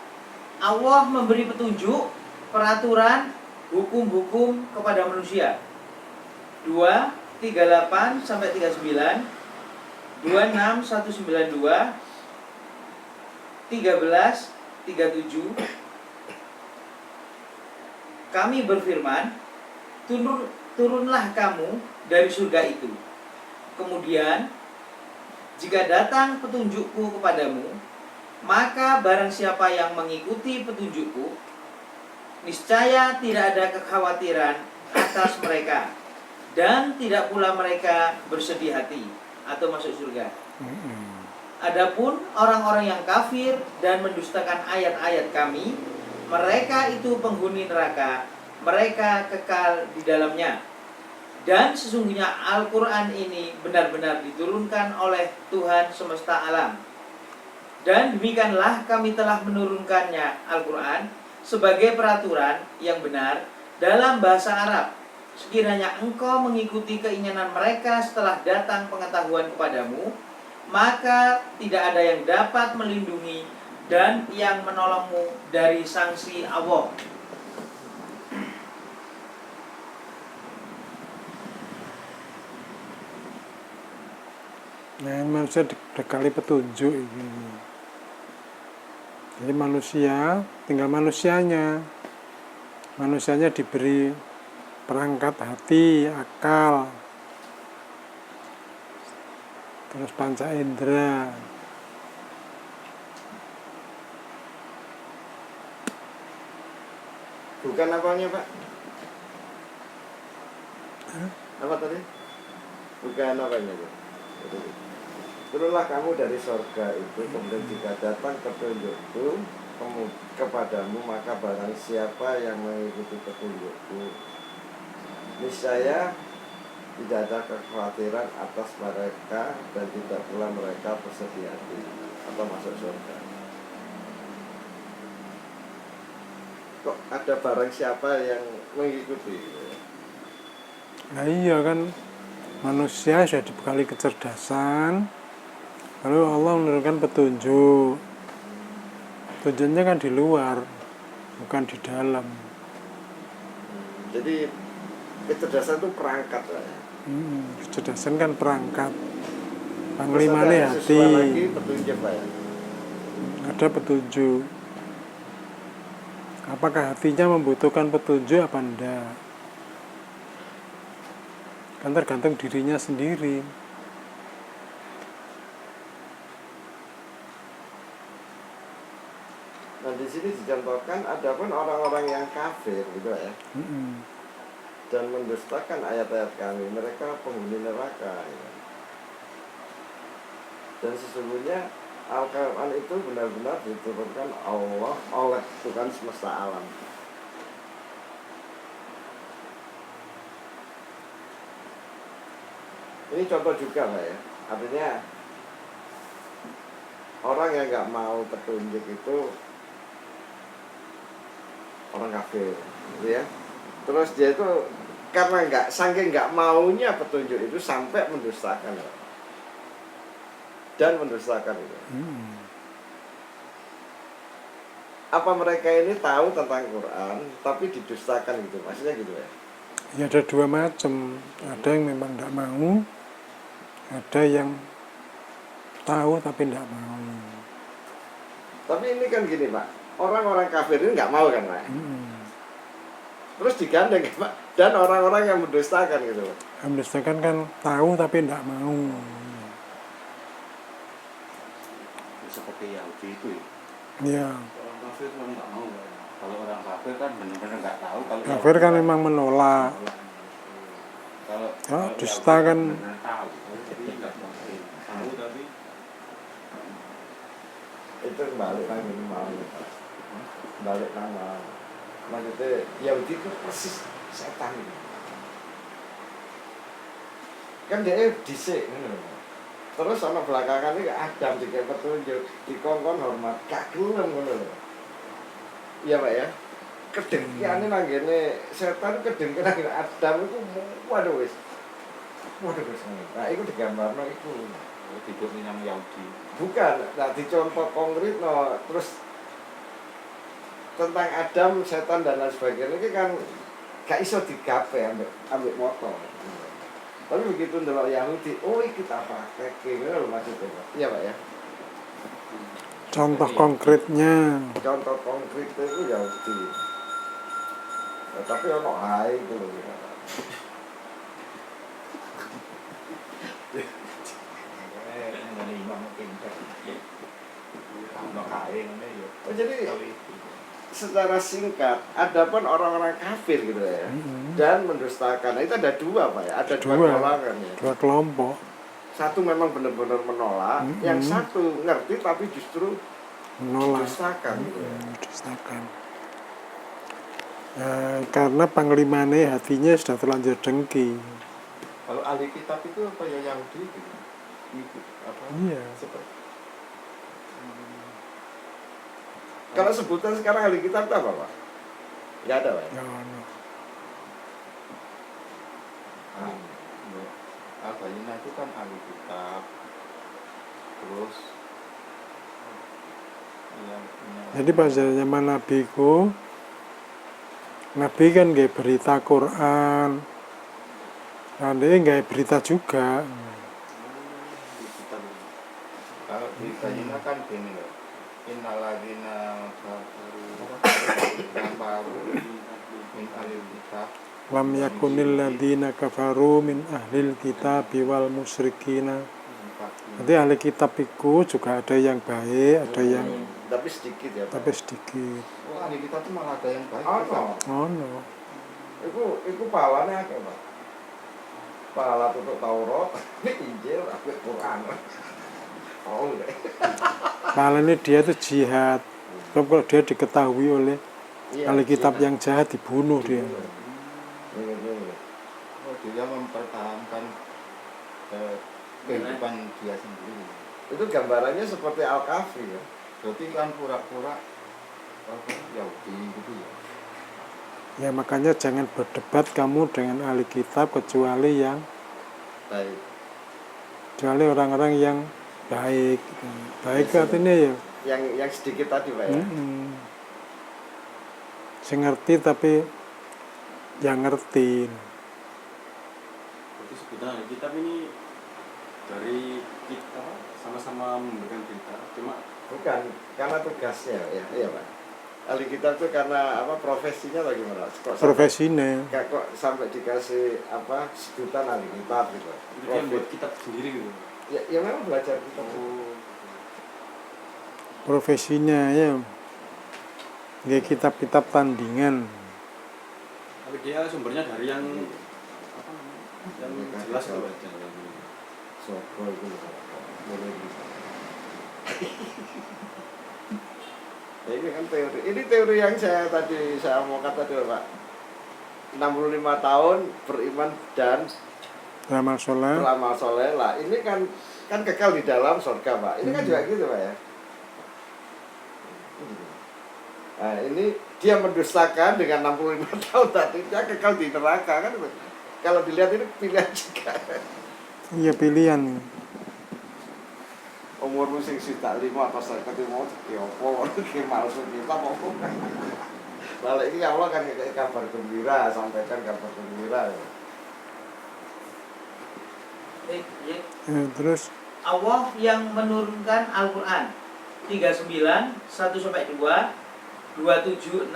Allah memberi petunjuk, peraturan, hukum-hukum kepada manusia. 2, 38 sampai 39, 26, 192, 13, 37. Kami berfirman, turunlah kamu dari surga itu. Kemudian jika datang petunjukku kepadamu, maka barang siapa yang mengikuti petunjukku, niscaya tidak ada kekhawatiran atas mereka, dan tidak pula mereka bersedih hati atau masuk surga. Mm-mm. Adapun orang-orang yang kafir dan mendustakan ayat-ayat kami, mereka itu penghuni neraka, mereka kekal di dalamnya. Dan sesungguhnya Al-Quran ini benar-benar diturunkan oleh Tuhan semesta alam. Dan demikianlah kami telah menurunkannya Al-Quran sebagai peraturan yang benar dalam bahasa Arab. Sekiranya engkau mengikuti keinginan mereka setelah datang pengetahuan kepadamu, maka tidak ada yang dapat melindungi dan yang menolongmu dari sanksi Allah. Nah, manusia dibekali petunjuk ini. Jadi manusia, tinggal manusianya. Manusianya diberi perangkat hati, akal, terus panca indera. Bukan apanya Pak? Apa tadi? Bukan apanya Pak? Turunlah kamu dari sorga itu, kemudian jika datang petunjukku kepadamu, maka barang siapa yang mengikuti petunjukku, niscaya tidak ada kekhawatiran atas mereka dan tidak pula mereka bersedih hati atau masuk surga. Kok ada barang siapa yang mengikuti? Nah iya kan, manusia sudah dibekali kecerdasan, lalu Allah menurunkan petunjuk. Petunjuknya kan di luar, bukan di dalam. Jadi kecerdasan itu perangkat lah ya. Kecerdasan kan perangkat. Terus Panglimanya ada hati, sesuatu lagi petunjuk Pak ya. ada petunjuk. Apakah hatinya membutuhkan petunjuk apa enggak? Kan tergantung dirinya sendiri. Nah di sini dicontohkan ada pun orang-orang yang kafir gitu ya, dan mendustakan ayat-ayat kami, mereka penghuni neraka ya. Dan sesungguhnya Al-Quran itu benar-benar diturunkan Allah oleh Tuhan semesta alam. Ini contoh juga Pak ya, artinya orang yang nggak mau petunjuk itu orang kafir, gitu ya. Terus dia itu karena saking nggak maunya petunjuk itu sampai mendustakan ya. Dan mendustakan itu. Apa mereka ini tahu tentang Quran tapi didustakan gitu, maksudnya gitu ya? Ya ada dua macam, ada yang memang tidak mau, ada yang tahu tapi tidak mau. Tapi ini kan gini Pak, orang-orang kafir ini nggak mau kan Pak? Terus digandeng Pak, dan orang-orang yang mendustakan gitu Pak. Mendustakan kan tahu tapi tidak mau. seperti Yahudi itu ya. Ya, Orang kafir cuma nggak mau Pak. Kalau orang kafir kan benar-benar nggak tahu kalau kafir Yahudi kan memang menolak. kalau dusta Yahudi kan benar-benar tahu. Jadi nggak tahu tapi Itu balik nang ini mau. Balik nang mau. Maksudnya Yahudi itu persis setan itu. Kan dia dhisik ngono. Terus ana belakangan iki Adam dikek petunjuk, dikongkon hormat, gak gelem ngono lho. Iya, Pak ya. Kedengkiane nang ngene setan kedengkiane nang ngene Adam iku waduh wis. Waduh wis. Nah, iku digambarno iku. Tidur nih yang Yahudi. Bukan, nah dicontoh konkret no, terus tentang Adam, setan dan lain sebagainya ini kan gak iso digape ambil motor. Tapi begitu ndelok Yahudi, oh iki kita pakai ngono lho maksudnya, Pak. Iya, Pak ya. contoh konkretnya. Contoh konkret itu Yahudi. Nah, tapi ono ae itu lho. Ngene imam pinter. Ono kae ngene ya. Oh, jadi secara singkat, ada pun orang-orang kafir gitu ya, dan mendustakan. Nah, itu ada dua, Pak ya, ada dua golongan ya. Dua kelompok. Satu memang benar-benar menolak, yang satu ngerti tapi justru Menolak. mendustakan gitu ya. Dustakan. Karena panglimanya hatinya sudah terlanjur dengki. Kalau ahli kitab itu apa ya Yahudi itu? Apa? Iya. Seperti. Kalau sebutan sekarang ahli kitab itu apa, Pak? Nggak ada, Pak. Ya, no. Abayina itu kan ahli kitab. Terus yang Jadi pada zaman Nabi ku, Nabi kan nggak berita Quran, nah dia nggak berita juga. kalau di Bayina kan gini loh. Innalladzina kafaru min ahlil kitab Lam yakunil ladina kafaru min ahlil kitab wal musyrikina. Nanti ahli kitab itu juga ada yang baik, ada yang Tapi sedikit ya, Pak. tapi sedikit. Oh, ahli kitab itu malah ada yang baik. Oh, Oh no. Itu pahalanya apa, Pak? Pahala untuk Taurat, Injil, Quran. Oh, deh. Pahalanya dia itu jihad. Kalau dia diketahui oleh ahli kitab yang jahat, dibunuh dia. Oh, dia mempertahankan kehidupan dia sendiri. Itu gambarannya seperti Al-Kahfi ya. Berarti kan pura-pura Yahudi gitu ya. Ya makanya jangan berdebat kamu dengan ahli kitab kecuali Baik. orang-orang yang baik. Baik artinya ya. Yang sedikit tadi, Pak ya. Saya ngerti tapi yang ngerti. Berarti sebetulnya ahli kitab ini dari kita sama-sama memberikan berita, cuma Bukan, karena tugasnya ya, iya, Pak. Ahli kitab itu karena apa profesinya bagaimana? Profesinya. Kok sampai dikasih apa sebutan ahli kitab gitu. itu dia buat kitab sendiri gitu. Ya memang belajar kitab. Profesinya ya. Nggak kitab-kitab tandingan. Tapi dia sumbernya dari yang apa namanya? Yang jelas gitu aja. Sopo itu boleh bisa. Ya, ini kan teori. Ini teori yang saya mau kata dulu, Pak. 65 tahun beriman dan Beramal soleh. beramal soleh lah. Ini kan kekal di dalam surga, Pak. Ini kan juga gitu, Pak ya. Nah, ini dia mendustakan dengan 65 tahun tadi dia kekal di neraka kan. Kalau dilihat ini pilihan juga. Iya pilihan. Umurmu sing sita 5 atau 50 mau ki opo ki malsu kita mau. Lalu ini Allah kan kayak kabar gembira, sampaikan kabar gembira. Terus Allah yang menurunkan Al-Quran 39, 1-2, 276,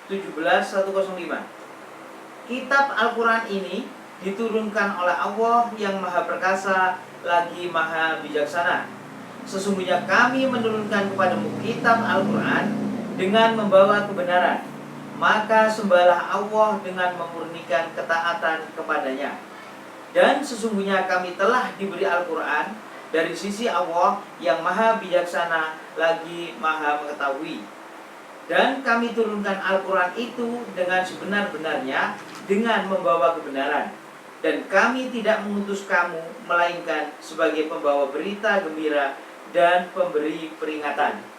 17, 105. Kitab Al-Quran ini diturunkan oleh Allah yang maha perkasa lagi maha bijaksana. sesungguhnya kami menurunkan kepadamu kitab Al-Quran dengan membawa kebenaran. Maka sembahlah Allah dengan memurnikan ketaatan kepadanya. Dan sesungguhnya kami telah diberi Al-Quran dari sisi Allah yang maha bijaksana lagi maha mengetahui. Dan kami turunkan Al-Quran itu dengan sebenar-benarnya dengan membawa kebenaran. Dan kami tidak mengutus kamu melainkan sebagai pembawa berita gembira dan pemberi peringatan.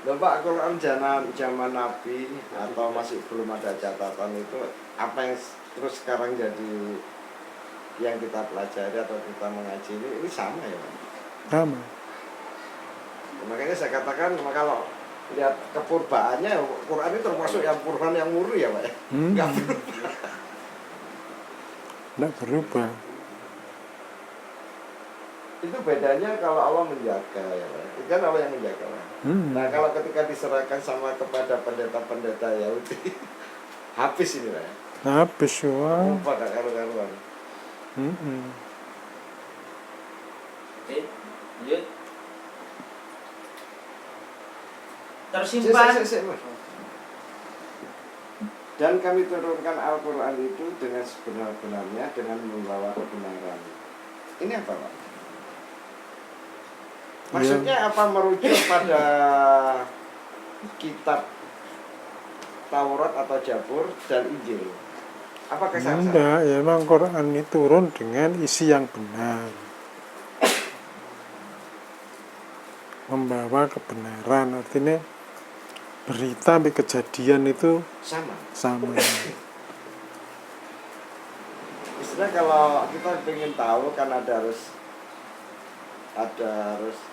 Loh Pak, Quran zaman Nabi atau masih belum ada catatan itu, apa yang terus sekarang jadi yang kita pelajari atau kita mengaji ini sama ya Pak? Sama. Makanya saya katakan, kalau lihat kepurbaannya, Quran itu termasuk yang purban yang murni ya Pak ya? Nggak berubah. Nggak berubah. Itu bedanya kalau Allah menjaga ya Pak. Itu kan Allah yang menjaga Pak. Nah kalau ketika diserahkan kepada pendeta-pendeta Yahudi, habis ini Pak ya. Habis wah. Lupa gak karuan. Oke, lanjut. Tersimpan. Dan kami turunkan Al-Quran itu dengan sebenar-benarnya, dengan membawa kebenaran. Ini apa Pak? Maksudnya apa, merujuk pada kitab Taurat atau Zabur dan Injil? Apa kesalahan? Enggak, ya memang Quran ini turun dengan isi yang benar. Membawa kebenaran, artinya berita sampai kejadian itu sama. Istilah kalau kita ingin tahu kan harus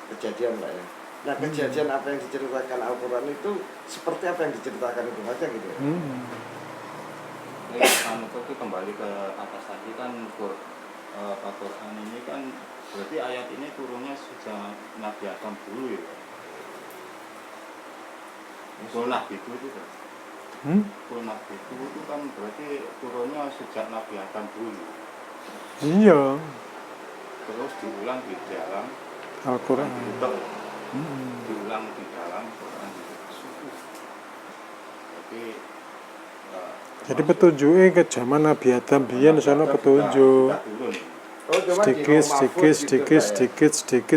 kejadian Pak ya. Nah kejadian apa yang diceritakan Al-Quran itu seperti apa yang diceritakan itu aja gitu ya. Itu kembali ke atas tadi kan, Quran ini kan berarti ayat ini turunnya sejak Nabi Adam dulu ya. Usul Nabi itu kan. Usul Nabi itu kan berarti turunnya sejak Nabi Adam dulu. Iya. Terus diulang di dalam Al-Quran. Diulang di dalam Quran suku. Jadi petunjuknya ke zaman Nabi Adam biyen sana petunjuk.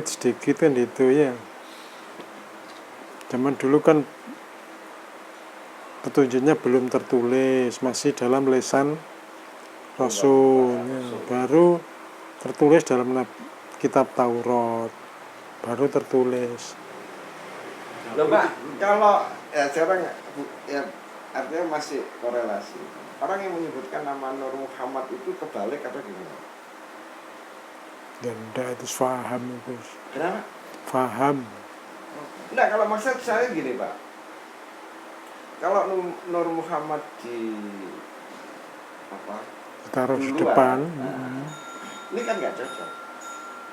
Sedikit kan itu ya. Zaman dulu kan petunjuknya belum tertulis, masih dalam lesan Rasul. Ya. Baru tertulis dalam kitab Taurat, baru tertulis. Loh Pak, kalau sekarang ya artinya masih korelasi. Orang yang menyebutkan nama Nur Muhammad itu kebalik atau gimana? Dan itu faham itu. Kenapa? Faham. Enggak, kalau maksud saya gini Pak. Kalau Nur Muhammad taruh di depan. Ini kan nggak cocok.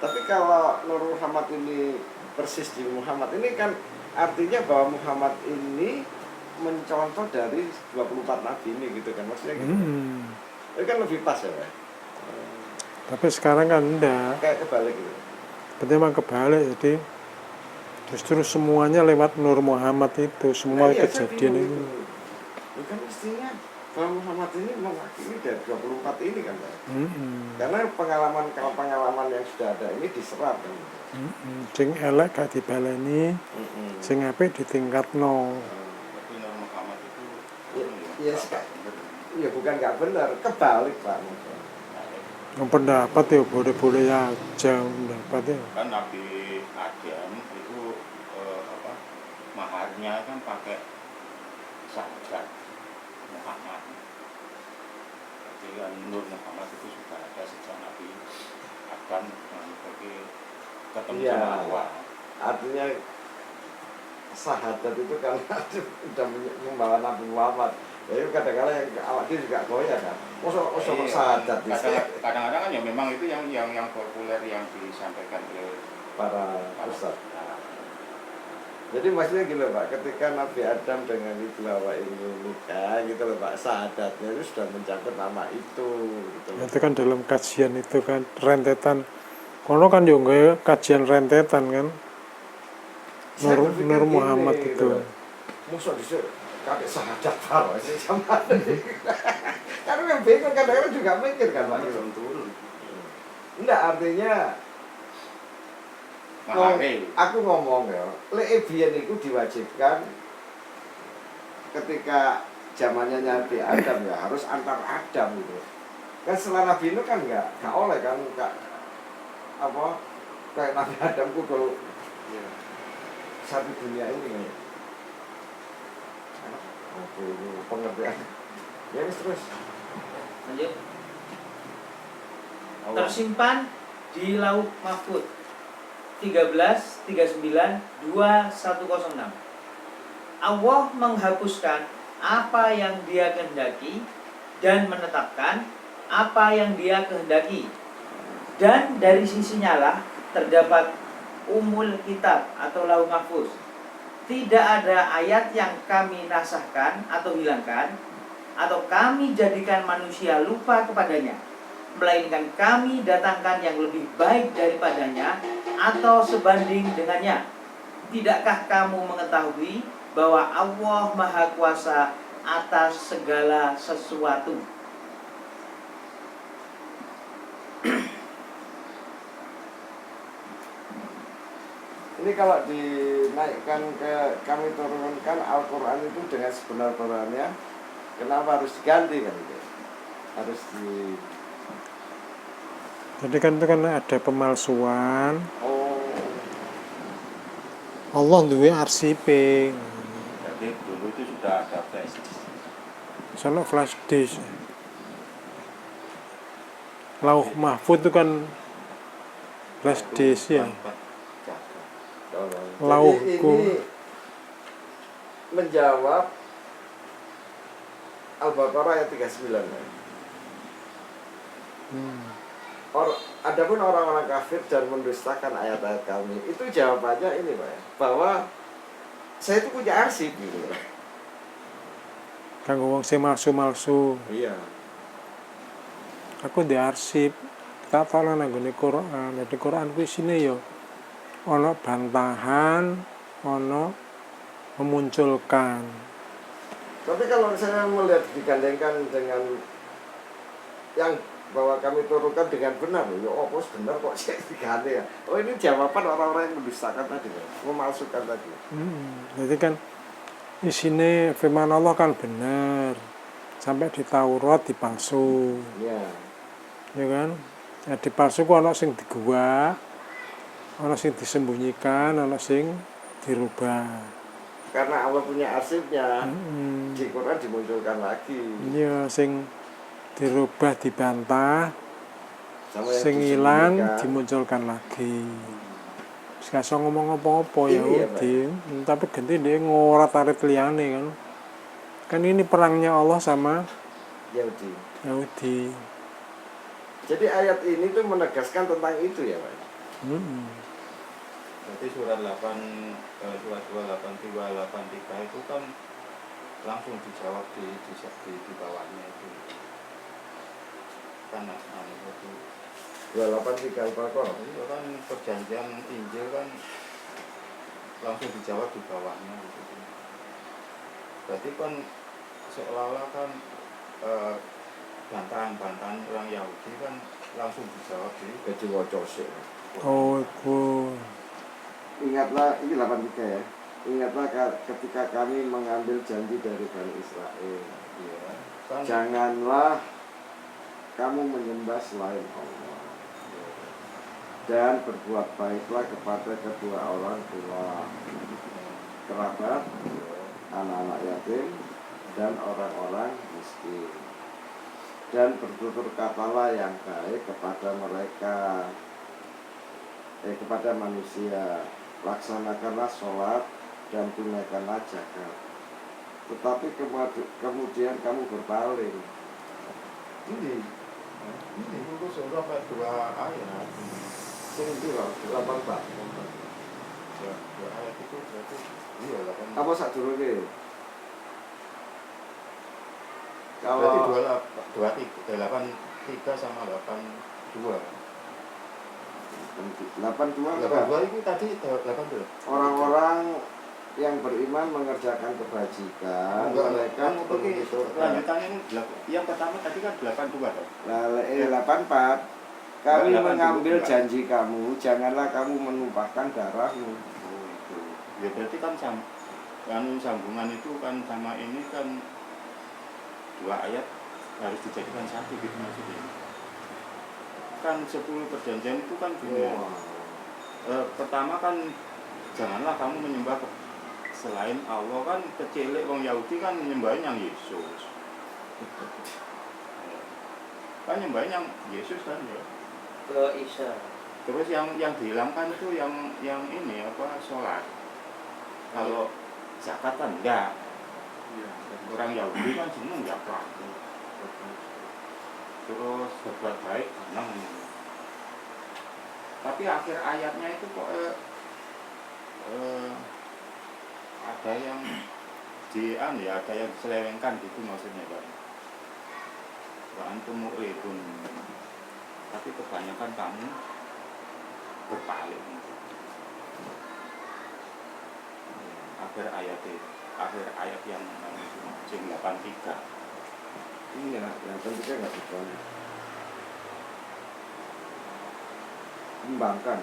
Tapi kalau Nur Muhammad ini persis di Muhammad, ini kan artinya bahwa Muhammad ini mencontoh dari 24 nabi ini gitu kan, maksudnya gitu. Ini kan lebih pas ya Pak. Tapi sekarang kan enggak. Kayak kebalik gitu. Memang kebalik, jadi justru semuanya lewat Nur Muhammad itu, semua kejadian itu. Bukan mestinya bahwa Muhammad ini mewakili dari 24 ini kan Pak. Karena pengalaman yang sudah ada ini diserap kan. Sing elek gak dibaleni, sing apik ditingkatno. Tapi Nur Muhammad itu ya bukan nggak benar, kebalik Pak. Pendapat ya boleh-boleh aja pendapat ya. Kan Nabi Adam itu maharnya kan pakai syahadat Muhammad. Jadi kan Nur Muhammad itu sudah ada sejak Nabi Adam sebagai ketemu sama Allah. Artinya syahadat itu kan sudah membawa Nabi Muhammad. Jadi kadang-kadang yang awak dia juga goyah kan. Masa syahadat kadang-kadang kan ya memang itu yang populer yang disampaikan oleh para ustaz. Jadi maksudnya gini Pak, ketika Nabi Adam dengan Ibu Hawa ini nikah gitu loh Pak, syahadatnya itu sudah mencakup nama itu gitu loh. Itu kan dalam kajian itu kan rentetan. Kono kan juga kajian rentetan kan. Saya Nur, berpikir Nur gini, Muhammad gitu itu. loh. Musuh disuruh kakek syahadat Pak, ini sama. Karena yang bingung kadang-kadang juga mikir kan Pak. Gitu. Enggak, artinya aku ngomong ya, Levian itu diwajibkan ketika zamannya Nabi Adam ya harus antar Adam gitu. Kan setelah Nabi Nuh kan nggak oleh kan nggak apa kayak Nabi Adam kalau satu dunia ini kan. Oke, ini pengertian. Ya terus. Lanjut. Tersimpan di Lauh Mahfuz 13392106. Allah menghapuskan apa yang Dia kehendaki dan menetapkan apa yang Dia kehendaki. Dan dari sisinya lah terdapat Umul Kitab atau Lauh Mahfuz. Tidak ada ayat yang kami nasahkan atau hilangkan atau kami jadikan manusia lupa kepadanya, melainkan kami datangkan yang lebih baik daripadanya atau sebanding dengannya. Tidakkah kamu mengetahui bahwa Allah Maha Kuasa atas segala sesuatu? Ini kalau dinaikkan ke kami turunkan Al-Quran itu dengan sebenar-benarnya, kenapa harus diganti kan gitu? Harus di Jadi kan itu kan ada pemalsuan. oh Allah duwe arsiping. Jadi dulu itu sudah ada flash. Soalnya flash disk. Lauh Mahfuz itu kan flash disk ya. jadi ini menjawab Al-Baqarah ayat 39 kan? Adapun orang-orang kafir dan mendustakan ayat-ayat kami, itu jawabannya ini Pak ya, bahwa saya itu punya arsip gitu. Kanggo wong sing malsu-malsu. Iya. Aku di arsip. Tak tahu nang nggone Quran. Di Quran kuwi isine ya ana bantahan, ana memunculkan. Tapi kalau saya melihat digandengkan dengan yang bahwa kami turunkan dengan benar, ya apa benar kok saya diganti ya. Oh ini jawaban orang-orang yang mendustakan tadi, memalsukan tadi. Jadi kan isine firman Allah kan benar. Sampai di Taurat dipalsu. Iya. Ya kan? Ya dipalsu ku ana sing digua, ana sing disembunyikan, ana sing dirubah. Karena Allah punya arsipnya, di Quran dimunculkan lagi. Iya, sing dirubah dibantah, Sama yang sing ilang disembunyikan. dimunculkan lagi. Wis gak iso ngomong apa-apa Iya, Yahudi. Tapi ganti dia ngorat tarik liyane kan. Kan ini perangnya Allah sama Yahudi. Jadi ayat ini tuh menegaskan tentang itu ya Pak. Jadi surat 283 itu kan langsung dijawab di bawahnya itu. Kan itu 283 Al-Baqarah. itu kan perjanjian Injil kan langsung dijawab di bawahnya gitu. Berarti kan seolah-olah kan bantahan-bantahan orang Yahudi kan langsung dijawab di Jadi wocos ya. Oh, iku. Ingatlah, ini 83 ya. Ingatlah ketika kami mengambil janji dari Bani Israel. ya, kan Janganlah kamu menyembah selain Allah. Dan berbuat baiklah kepada kedua orang tua, kerabat, anak-anak yatim, dan orang-orang miskin. Dan bertutur katalah yang baik kepada mereka, kepada manusia. Laksanakanlah sholat dan tunaikanlah zakat. Tetapi kemudian kamu berpaling. Ini itu sudah sampai 2 ayat. sini juga 8 bab. dua ayat itu berarti iya 8. Apa sadurunge? Berarti Kalau 83 sama 82. 82 82 itu tadi 82. orang-orang yang beriman mengerjakan kebajikan, mereka untuk lanjutannya ini yang pertama tadi kan 82 toh. 84. Kami 82. mengambil janji kamu, janganlah kamu menumpahkan darahmu. Oh itu. Ya berarti kan sambungan itu kan sama ini kan dua ayat harus dijadikan satu gitu maksudnya. Kan 10 perjanjian itu kan gini. Pertama kan janganlah kamu menyembah selain Allah, kan kecilik wong Yahudi kan nyembahin yang Yesus. Kan nyembahin yang Yesus kan ya. Ke Isa. Terus yang dihilangkan itu yang ini apa sholat. Kalau zakat kan enggak. Orang Yahudi kan seneng zakat. Terus berbuat baik seneng. Tapi akhir ayatnya itu kok ada yang ada yang diselewengkan gitu maksudnya Pak. Wa antum mu'ridun. Tapi kebanyakan kamu berpaling. Akhir ayat yang 83. Iya, yang pentingnya nggak dibalik. Kembangkan.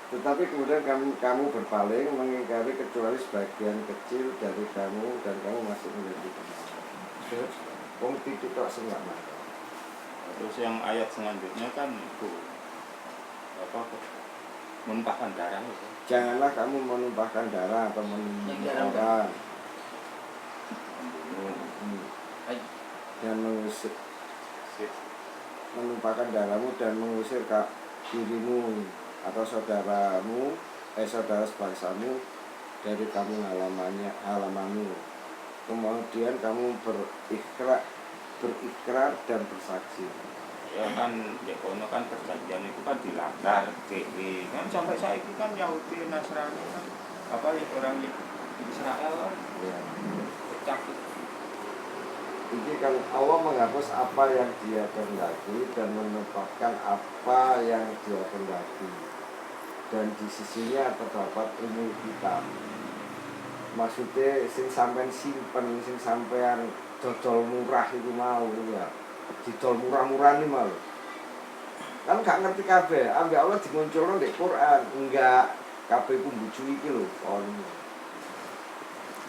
Tetapi kemudian kamu berpaling mengingkari kecuali sebagian kecil dari kamu dan kamu masih menjadi pemaaf. Wong titik tok sing nggak marah. Terus yang ayat selanjutnya kan itu apa? Menumpahkan darah itu. Janganlah kamu menumpahkan darah atau membunuh orang dan mengusir, menumpahkan darahmu dan mengusir dirimu atau saudaramu, saudara sebangsamu dari kamu halamanmu. Kemudian kamu berikrar dan bersaksi. Ya kan, ya kono kan perjanjian itu kan dilanggar, kan sampai saya itu kan Yahudi Nasrani kan apa ya orang Israel kan Ya. pecah. Ini kan Allah menghapus apa yang Dia kehendaki dan menempatkan apa yang Dia kehendaki. Dan di sisinya terdapat ilmu hitam. Maksudnya sing sampean simpen, sing sampean dodol murah itu mau ya. Didol murah-murah nih mau. Kan gak ngerti kabeh, ambek Allah dimunculno di Quran. Enggak, kabeh ku mbuju iki lho.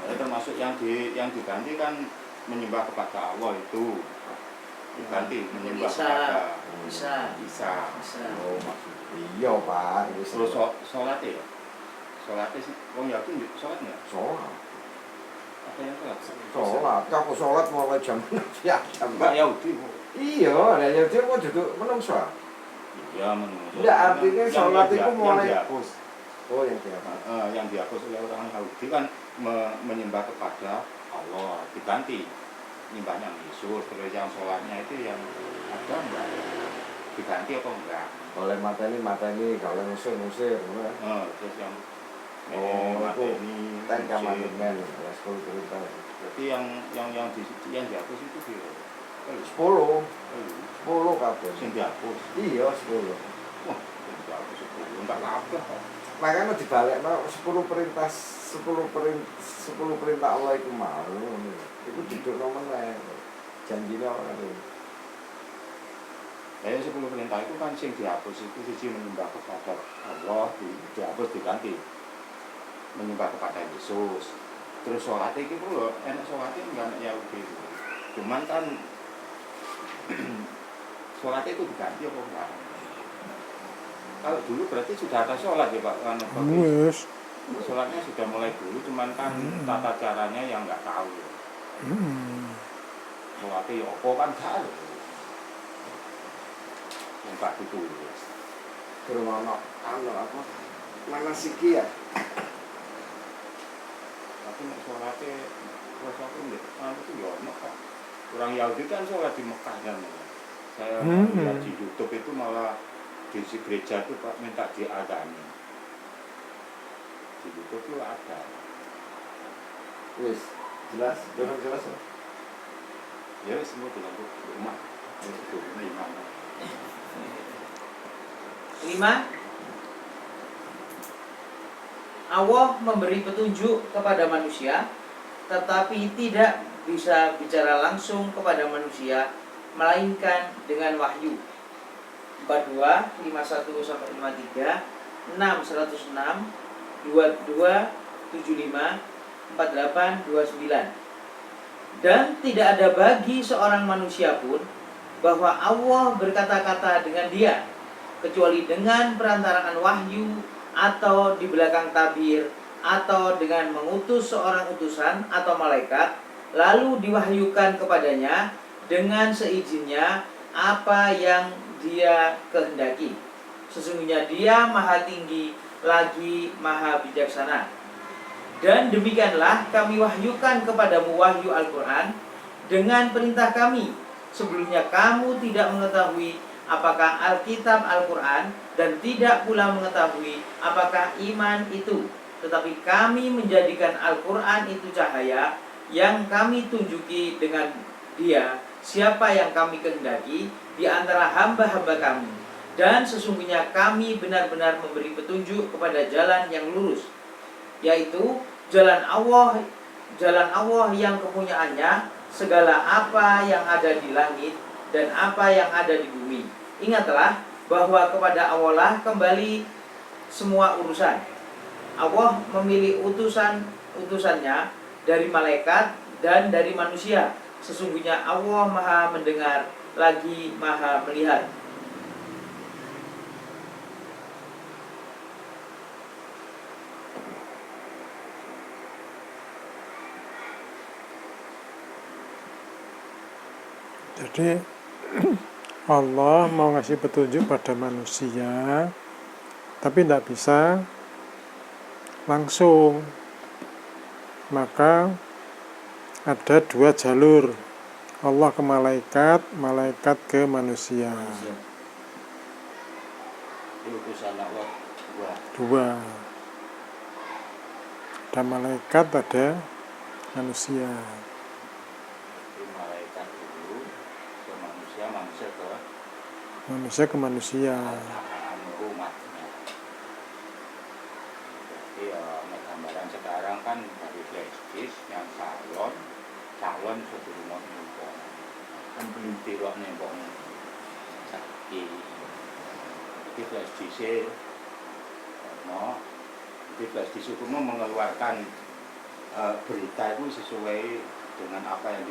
Ya, termasuk yang diganti kan menyembah kepada Allah itu diganti menyembah kepada Isa. Oh, maksudnya iya, Pak. Terus sholat ya? Sholatnya sih, wong Yahudi sholat nggak? Sholat. Ada yang sholat? Sholat, kamu sholat mulai jam ya jam. Mbak Yahudi bu? Iya, ada yang dia mau duduk menungso. Iya menungso. Enggak, artinya sholat itu mulai. Yang dihapus. Oh, yang dihapus. Yang dihapus oleh orang Yahudi kan menyembah kepada Allah, diganti nyembahnya Yesus. Terus yang sholatnya itu yang ada enggak? Diganti apa enggak? Oleh mata ini, kalau ngusir. Terus yang itu ini Ten Commandment, ya 10 perintah. berarti yang dihapus itu dia 10 kabeh. yang dihapus. Iya, 10. Wah, yang dihapus 10 enggak kabeh kok. Makanya dibalekno 10 perintah Allah itu mau. Itu dudukno meneh. Janjine ora itu. Ya 10 perintah itu kan sing dihapus itu siji menyembah kepada Allah, dihapus diganti menyembah kepada Yesus. Terus sholat itu lho, enak sholat itu enggak Yahudi. Cuman kan sholat itu diganti apa enggak? Kalau dulu berarti sudah ada sholat ya Pak? Wes. Sholatnya sudah mulai dulu, cuman kan tata caranya yang nggak tahu. Sholatnya ya apa kan tahu. Yang tak ditulis. Bermono apa? Mana siki ya? Tapi nek sholatnya terus aku itu ya Mekah. Orang Yahudi kan sholat di Mekah kan. Saya lihat di YouTube itu malah di gereja itu Pak minta diadani. di YouTube itu ada. Wis, jelas, belum jelas ya? Ya semua dalam rumah. Itu lima. 5. Allah memberi petunjuk kepada manusia, tetapi tidak bisa bicara langsung kepada manusia, melainkan dengan wahyu. 42, 51 sampai 53, 6, 106, 22, 75, 48, 29. Dan tidak ada bagi seorang manusia pun bahwa Allah berkata-kata dengan dia, kecuali dengan perantaraan wahyu atau di belakang tabir atau dengan mengutus seorang utusan atau malaikat, lalu diwahyukan kepadanya dengan seizinnya apa yang dia kehendaki. Sesungguhnya dia maha tinggi lagi maha bijaksana. Dan demikianlah kami wahyukan kepadamu wahyu Al-Quran dengan perintah kami. Sebelumnya kamu tidak mengetahui apakah Alkitab Al-Quran dan tidak pula mengetahui apakah iman itu. Tetapi kami menjadikan Al-Quran itu cahaya yang kami tunjuki dengan dia siapa yang kami kehendaki di antara hamba-hamba kami. Dan sesungguhnya kami benar-benar memberi petunjuk kepada jalan yang lurus, yaitu jalan Allah yang kepunyaannya segala apa yang ada di langit dan apa yang ada di bumi. Ingatlah bahwa kepada Allah lah kembali semua urusan. Allah memilih utusannya dari malaikat dan dari manusia. Sesungguhnya Allah maha mendengar lagi maha melihat. Jadi Allah mau ngasih petunjuk pada manusia, tapi tidak bisa langsung. Maka ada 2 jalur, Allah ke malaikat, malaikat ke manusia. Itu utusan Allah 2. Ada malaikat, ada manusia. Jadi malaikat dulu ke manusia, manusia ke Manusia ke manusia. umatnya. Jadi gambaran sekarang kan dari flash disk yang calon sebelum mau nembok kan belum tirok nembok sakit. Jadi flash disk di flash disk itu mengeluarkan berita itu sesuai dengan apa yang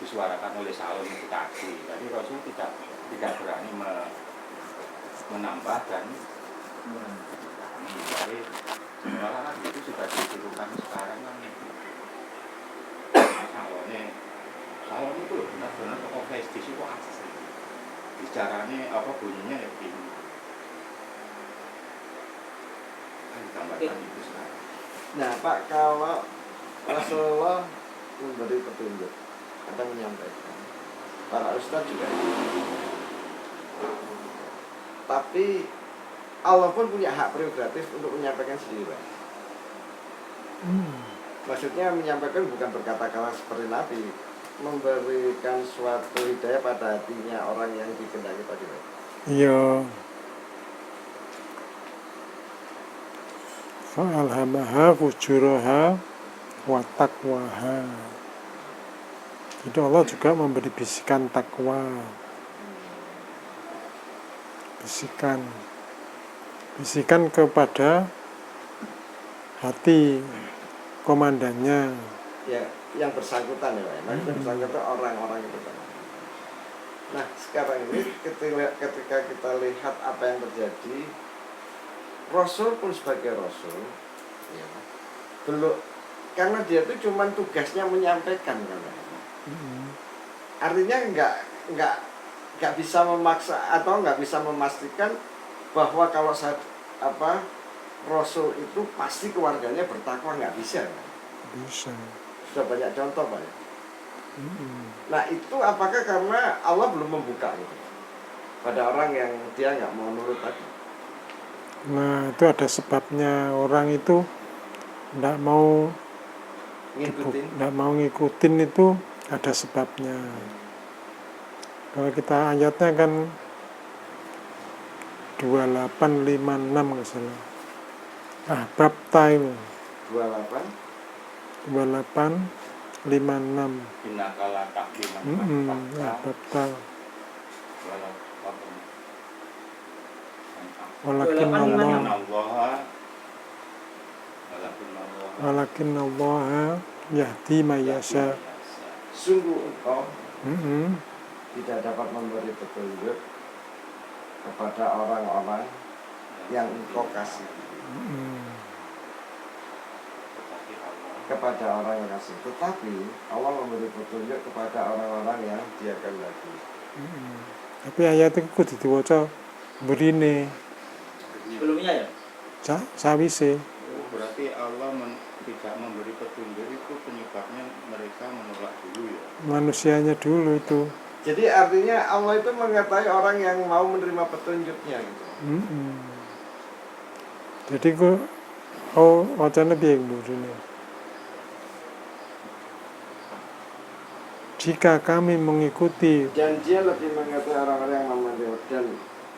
disuarakan oleh calon itu tadi. Jadi Rasul tidak berani menambah dan jadi malah itu sudah ditirukan sekarang kan. Calon itu benar-benar toko flash disk itu asli. Bicaranya bunyinya ya begini. Ditambahkan itu sekarang. Nah Pak, kalau Rasulullah memberi petunjuk atau menyampaikan, para ustadz juga, tapi Allah pun punya hak prerogatif untuk menyampaikan sendiri, Pak. Maksudnya menyampaikan bukan berkata-kata seperti Nabi, memberikan suatu hidayah pada hatinya orang yang dikehendaki tadi, Pak. Iya. Fa'alhamaha fujuraha wa taqwaha. Jadi Allah juga memberi bisikan takwa. Bisikan kepada hati komandannya. Ya, yang bersangkutan ya Pak. Maksudnya bersangkutan orang-orang itu Pak. Nah, sekarang ini ketika kita lihat apa yang terjadi, Rasul pun sebagai Rasul ya, belum, karena dia itu cuma tugasnya menyampaikan kan. Artinya nggak bisa memaksa atau nggak bisa memastikan bahwa kalau Rasul itu pasti keluarganya bertakwa, nggak bisa kan? Bisa. Sudah banyak contoh Pak ya. Nah itu apakah karena Allah belum membuka gitu pada orang yang dia nggak mau nurut tadi? Nah, itu ada sebabnya. Orang itu nggak mau ngikutin itu ada sebabnya. Kalau kita ayatnya kan 2856 nggak salah. Ahbab time 2856. Innaka tahdi man Ahbab time. Walakin Walakin Allah yahdi may yasha. Sungguh engkau Mm-mm. tidak dapat memberi petunjuk kepada orang-orang yang engkau kasih. Kepada orang yang kasih. Tetapi Allah memberi petunjuk kepada orang-orang yang Dia kehendaki. Tapi ayat itu kudu diwaca mrene Sebelumnya ya? sawise. Berarti Allah tidak memberi petunjuk itu penyebabnya mereka menolak dulu ya. Manusianya dulu itu. Jadi artinya Allah itu mengetahui orang yang mau menerima petunjuknya gitu. Jadi wacana piye mrene? Jika kami mengikuti Dan Dia lebih mengetahui orang-orang yang mau menerima. Dan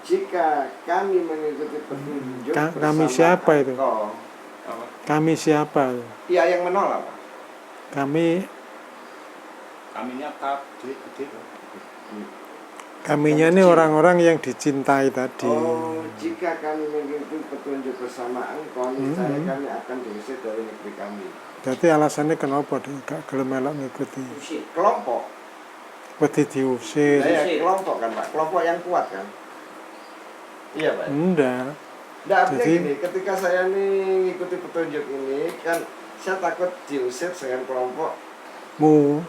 jika kami mengikuti petunjuk kami bersama siapa itu? engkau, Kami siapa? ya yang menolak Pak. Kaminya gede. Kaminya ini orang-orang yang dicintai tadi. Oh, jika kami mengikuti petunjuk bersama engkau, niscaya kami akan diusir dari negeri kami. Jadi alasannya kenapa dia gak gelem melok ngikuti? Kelompok. Wedi diusir. Ya, kelompok kan Pak, kelompok yang kuat kan. Iya Pak. Enggak. Nah, artinya Jadi- gini, ketika saya nih ngikuti petunjuk ini kan saya takut diusir dengan kelompokmu.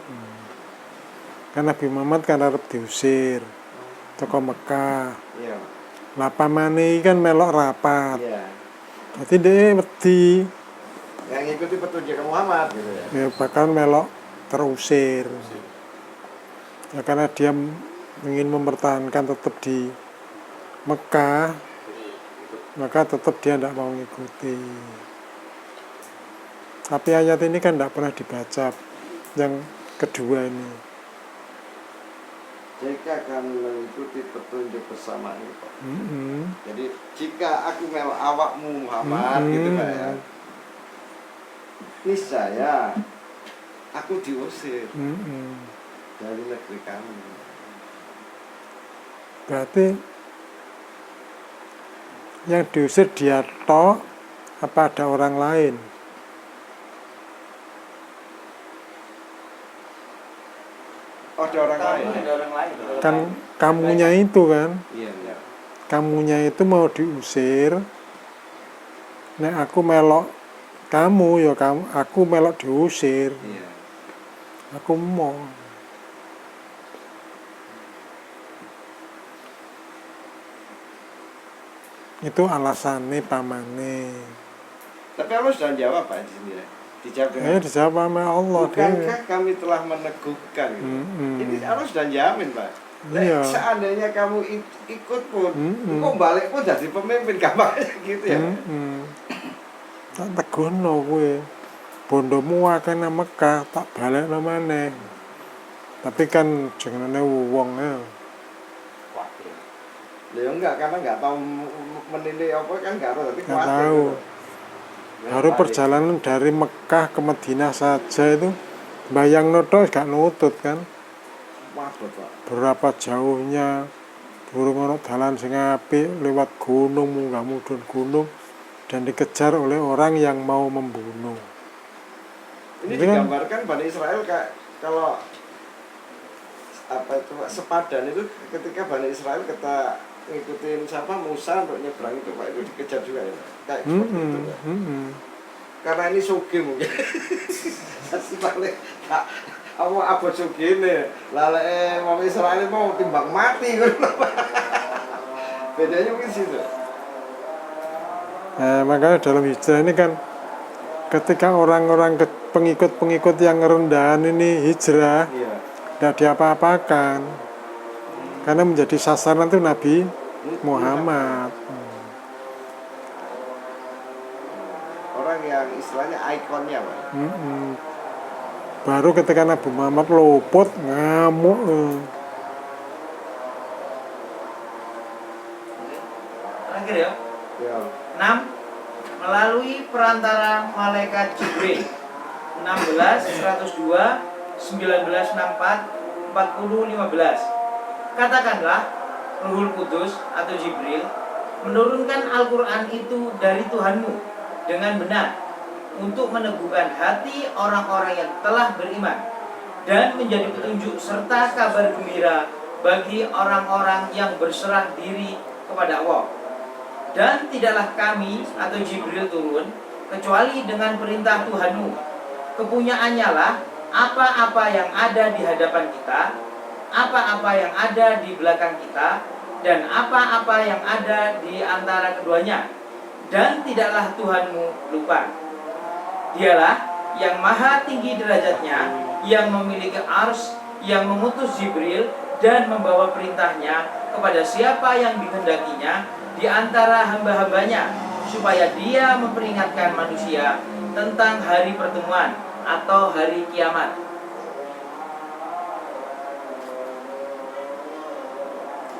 Kan Nabi Muhammad kan arep diusir teko Mekah. Iya. Lah pamane kan melok rapat. Iya. Jadi dia wedi Yang ngikuti petunjuk Muhammad gitu ya. ya bakal melok terusir. Ya karena dia ingin mempertahankan tetap di Mekah, maka tetap dia tidak mau ngikuti. Tapi ayat ini kan tidak pernah dibaca yang kedua ini. Jika kami mengikuti petunjuk bersama engkau. Mm-mm. Jadi jika aku melok awakmu Muhammad gitu Pak ya. Niscaya aku diusir Mm-mm. dari negeri kami. Berarti yang diusir dia tok apa ada orang lain? Oh, ada orang lain. Ada orang lain. Kan kamunya itu kan, Iya, iya. kamunya itu mau diusir. Nek aku melok kamu ya kamu, aku melok diusir. Iya. Aku mau. Itu alasannya pamane. Tapi Allah sudah jawab Pak di sini ya. Dijawab dengan Dijawab sama Allah dia. bukankah kami telah meneguhkan gitu. Ini Allah sudah jamin Pak. Iya. Seandainya kamu ikut pun, Mm-mm. kok balik pun jadi pemimpin gampang gitu ya. Tak tegono kowe. Bondomu akeh nang Mekah, tak balekno maneh. Tapi kan jenenge wong ya. Khawatir. Ya enggak, karena enggak tahu menilai apa kan enggak tahu, tapi Nggak khawatir tahu. gitu. Baru Balik. perjalanan dari Mekah ke Madinah saja itu bayang tok gak nutut kan. Waduh, Pak. Berapa jauhnya burung ono dalan sing apik lewat gunung munggah mudhun gunung dan dikejar oleh orang yang mau membunuh. Ini Itu kan- digambarkan Bani Israel kayak kalau apa itu Pak, sepadan itu ketika Bani Israel kita ngikutin siapa Musa untuk nyebrang itu Pak, itu dikejar juga ya Pak? Kayak seperti itu Pak. Karena ini sugi mungkin. Jadi paling kak apa sugi nih lale mau Israel mau timbang mati gitu. Bedanya mungkin situ. Nah, makanya dalam hijrah ini kan ketika orang-orang pengikut-pengikut yang rendahan ini hijrah Iya. tidak diapa-apakan karena menjadi sasaran itu Nabi Muhammad. yang istilahnya ikonnya, Pak. Baru ketika Nabi Muhammad luput ngamuk. Terakhir ya. Ya. 6. Melalui perantara malaikat Jibril. 16, 102, 1964, 40, 15. Katakanlah, Ruhul Kudus atau Jibril menurunkan Al-Quran itu dari Tuhanmu dengan benar untuk meneguhkan hati orang-orang yang telah beriman dan menjadi petunjuk serta kabar gembira bagi orang-orang yang berserah diri kepada Allah. Dan tidaklah kami atau Jibril turun kecuali dengan perintah Tuhanmu. Kepunyaannya lah apa-apa yang ada di hadapan kita, apa-apa yang ada di belakang kita, dan apa-apa yang ada di antara keduanya. Dan tidaklah Tuhanmu lupa. Dialah yang maha tinggi derajatnya, yang memiliki ars, yang mengutus Jibril dan membawa perintahnya kepada siapa yang dikehendakinya di antara hamba-hambanya, supaya dia memperingatkan manusia tentang hari pertemuan atau hari kiamat.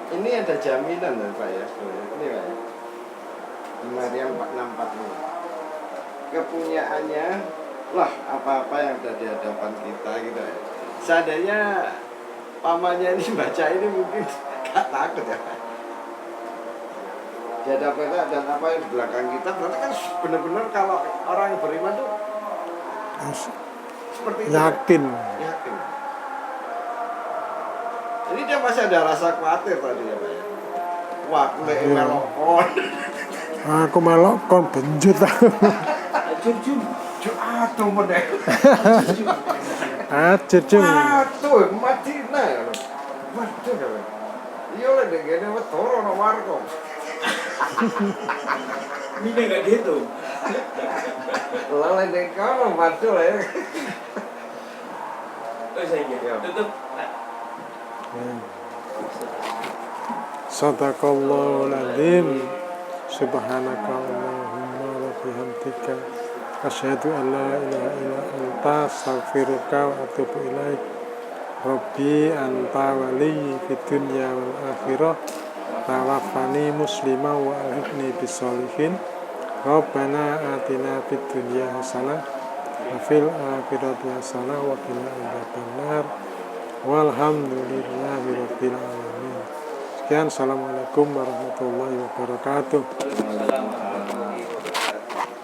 Ini ada jaminan ya, Pak ya. Ini Pak ya. Di Maryam 6:40. Kepunyaannya lah apa-apa yang ada di hadapan kita gitu ya. Seandainya pamannya ini baca ini mungkin gak takut ya, Pak. Di hadapan kita dan apa yang di belakang kita, berarti kan benar-benar kalau orang yang beriman tuh seperti itu. Yakin. Yakin. Ini dia masih ada rasa khawatir tadi ya, Pak ya. Wah, aku lagi melokon. Aku melok kon benjut. Jum. Aduh, meneh. Jujur. Waduh, Madinah ya. Waduh ya. Iya lah dek gene wis toro nang warga. Ini nggak dihitung. Lah dek kono waduh ya. Oh saya tutup. Sadaqallahul adzim. Subhanakallahumma wa bihamdika asyhadu an la ilaha illa anta astaghfiruka wa atubu ilaik. Rabbi anta waliyyi fid dunya wal akhirah. Tawaffani muslimah wa alhiqni bis sholihin. Rabbana atina fid dunya hasanah wa fil akhirati hasanah wa qina adzabannar. Walhamdulillahirabbil alamin. Sekian, assalamualaikum warahmatullahi wabarakatuh.